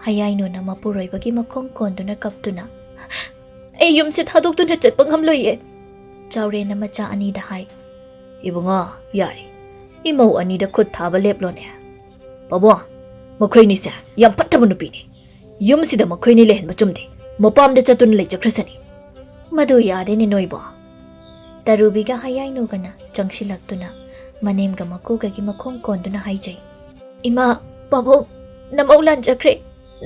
S1: ꯍꯌꯥꯏꯅꯨꯅ ꯃꯄꯨꯔꯣꯏꯕꯒꯤ ꯃꯈꯣꯡ ꯀꯣꯟꯗꯨꯅ ꯀꯞꯇꯨꯅ ꯑꯩ ꯌꯨꯝꯁꯦ ꯊꯥꯗꯣꯛꯇꯨꯅ ꯆꯠꯄ ꯉꯝꯂꯣꯏꯌꯦ ꯆꯥꯎꯔꯦꯟꯅ ꯃꯆꯥ ꯑꯅꯤꯗ ꯍꯥꯏ ꯏꯕꯨꯡꯉꯣ ꯌꯥꯔꯦ ꯏꯃꯧ ꯑꯅꯤꯗ ꯈꯨꯠ ꯊꯥꯕ ꯂꯦꯞꯂꯣꯅꯦ ꯄꯥꯕꯨꯡ ꯃꯈꯣꯏꯅꯤꯁꯦ ꯌꯥꯝ ꯐꯠꯇꯕ ꯅꯨꯄꯤꯅꯤ ꯌꯨꯝꯁꯤꯗ ꯃꯈꯣꯏꯅꯤ ꯂꯩꯍꯟꯕ ꯆꯨꯝꯗꯦ ꯃꯄꯥꯝꯗ ꯆꯠꯇꯨꯅ ꯂꯩꯖꯈ꯭ꯔꯁꯅꯤ ꯃꯗꯨ ꯌꯥꯗꯦꯅꯦ ꯅꯣꯏꯕꯣ ꯇꯔꯨꯕꯤꯒ ꯍꯌꯥꯏꯅꯨꯒꯅ ꯆꯪꯁꯤꯜꯂꯛꯇꯨꯅ ꯃꯅꯦꯝꯒ ꯃꯀꯨꯒꯒꯤ ꯃꯈꯣꯡ ꯀꯣꯟꯗꯨꯅ ꯍꯥꯏꯖꯩ ꯏꯃꯥ ꯄꯥꯕꯨꯡ ꯅꯃꯧ ꯂꯥꯟꯖꯈ꯭ꯔꯦ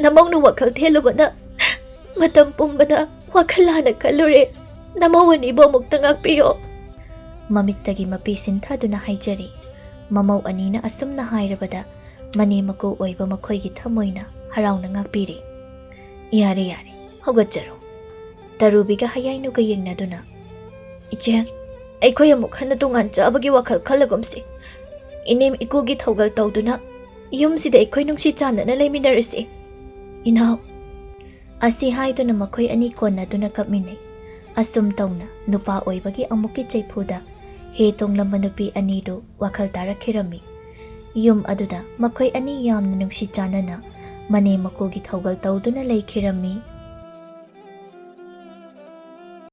S1: ꯅꯃꯧꯅ ꯋꯥꯈꯜ ꯊꯦꯜꯂꯨꯕꯅ ꯃꯇꯝ ꯄꯨꯝꯕꯗ ꯋꯥꯈꯜ ꯂꯥꯟꯅ ꯈꯜꯂꯨꯔꯦ ꯅꯃꯧ ꯑꯅꯤꯕꯨ ꯑꯃꯨꯛꯇ ꯉꯥꯛꯄꯤꯌꯣ ꯃꯃꯤꯠꯇꯒꯤ ꯃꯄꯤ ꯁꯤꯟꯊꯗꯨꯅ ꯍꯥꯏꯖꯔꯤ ꯃꯃꯧ ꯑꯅꯤꯅ ꯑꯁꯨꯝꯅ ꯍꯥꯏꯔꯕꯗ ꯃꯅꯦ ꯃꯀꯨ ꯑꯣꯏꯕ ꯃꯈꯣꯏꯒꯤ ꯊꯃꯣꯏꯅ ꯍꯔꯥꯎꯅ ꯉꯥꯛꯄꯤꯔꯤ ꯌꯥꯔꯦ ꯌꯥꯔꯦ ꯍꯧꯒꯠꯆꯔꯣ ꯇꯔꯨꯕꯤꯒ ꯍꯌꯥꯏꯅꯨꯒ ꯌꯦꯡꯅꯗꯨꯅ ꯏꯆꯦ ꯑꯩꯈꯣꯏ ꯑꯃꯨꯛ ꯍꯟꯅ ꯇꯣꯉꯥꯟ ꯆꯥꯕꯒꯤ ꯋꯥꯈꯜ ꯈꯜꯂꯒꯨꯝꯁꯤ ꯏꯅꯦꯝ ꯏꯀꯨꯒꯤ ꯊꯧꯒꯜ ꯇꯧꯗꯨꯅ ꯌꯨꯝꯁꯤꯗ ꯑꯩꯈꯣꯏ ꯅꯨꯡꯁꯤ ꯆꯥꯟꯅꯅ ꯂꯩꯃꯤꯟꯅꯔꯁꯤ ꯏꯅꯥꯎ ꯑꯁꯤ ꯍꯥꯏꯗꯨꯅ ꯃꯈꯣꯏ ꯑꯅꯤ ꯀꯣꯟꯅꯗꯨꯅ ꯀꯞꯃꯤꯟꯅꯩ ꯑꯁꯨꯝ ꯇꯧꯅ ꯅꯨꯄꯥ ꯑꯣꯏꯕꯒꯤ ꯑꯃꯨꯛꯀꯤ ꯆꯩꯐꯨꯗ ꯍꯦ ꯇꯣꯡꯂꯝꯕ ꯅꯨꯄꯤ ꯑꯅꯤꯗꯨ ꯋꯥꯈꯜ ꯇꯥꯔꯛꯈꯤꯔꯝꯃꯤ ꯌꯨꯝ ꯑꯗꯨꯗ ꯃꯈꯣꯏ ꯑꯅꯤ ꯌꯥꯝꯅ ꯅꯨꯡꯁꯤ ꯆꯥꯟꯅꯅ ꯃꯅꯦ ꯃꯀꯨꯒꯤ ꯊꯧꯒꯜ ꯇꯧꯗꯨꯅ ꯂꯩꯈꯤꯔꯝꯃꯤ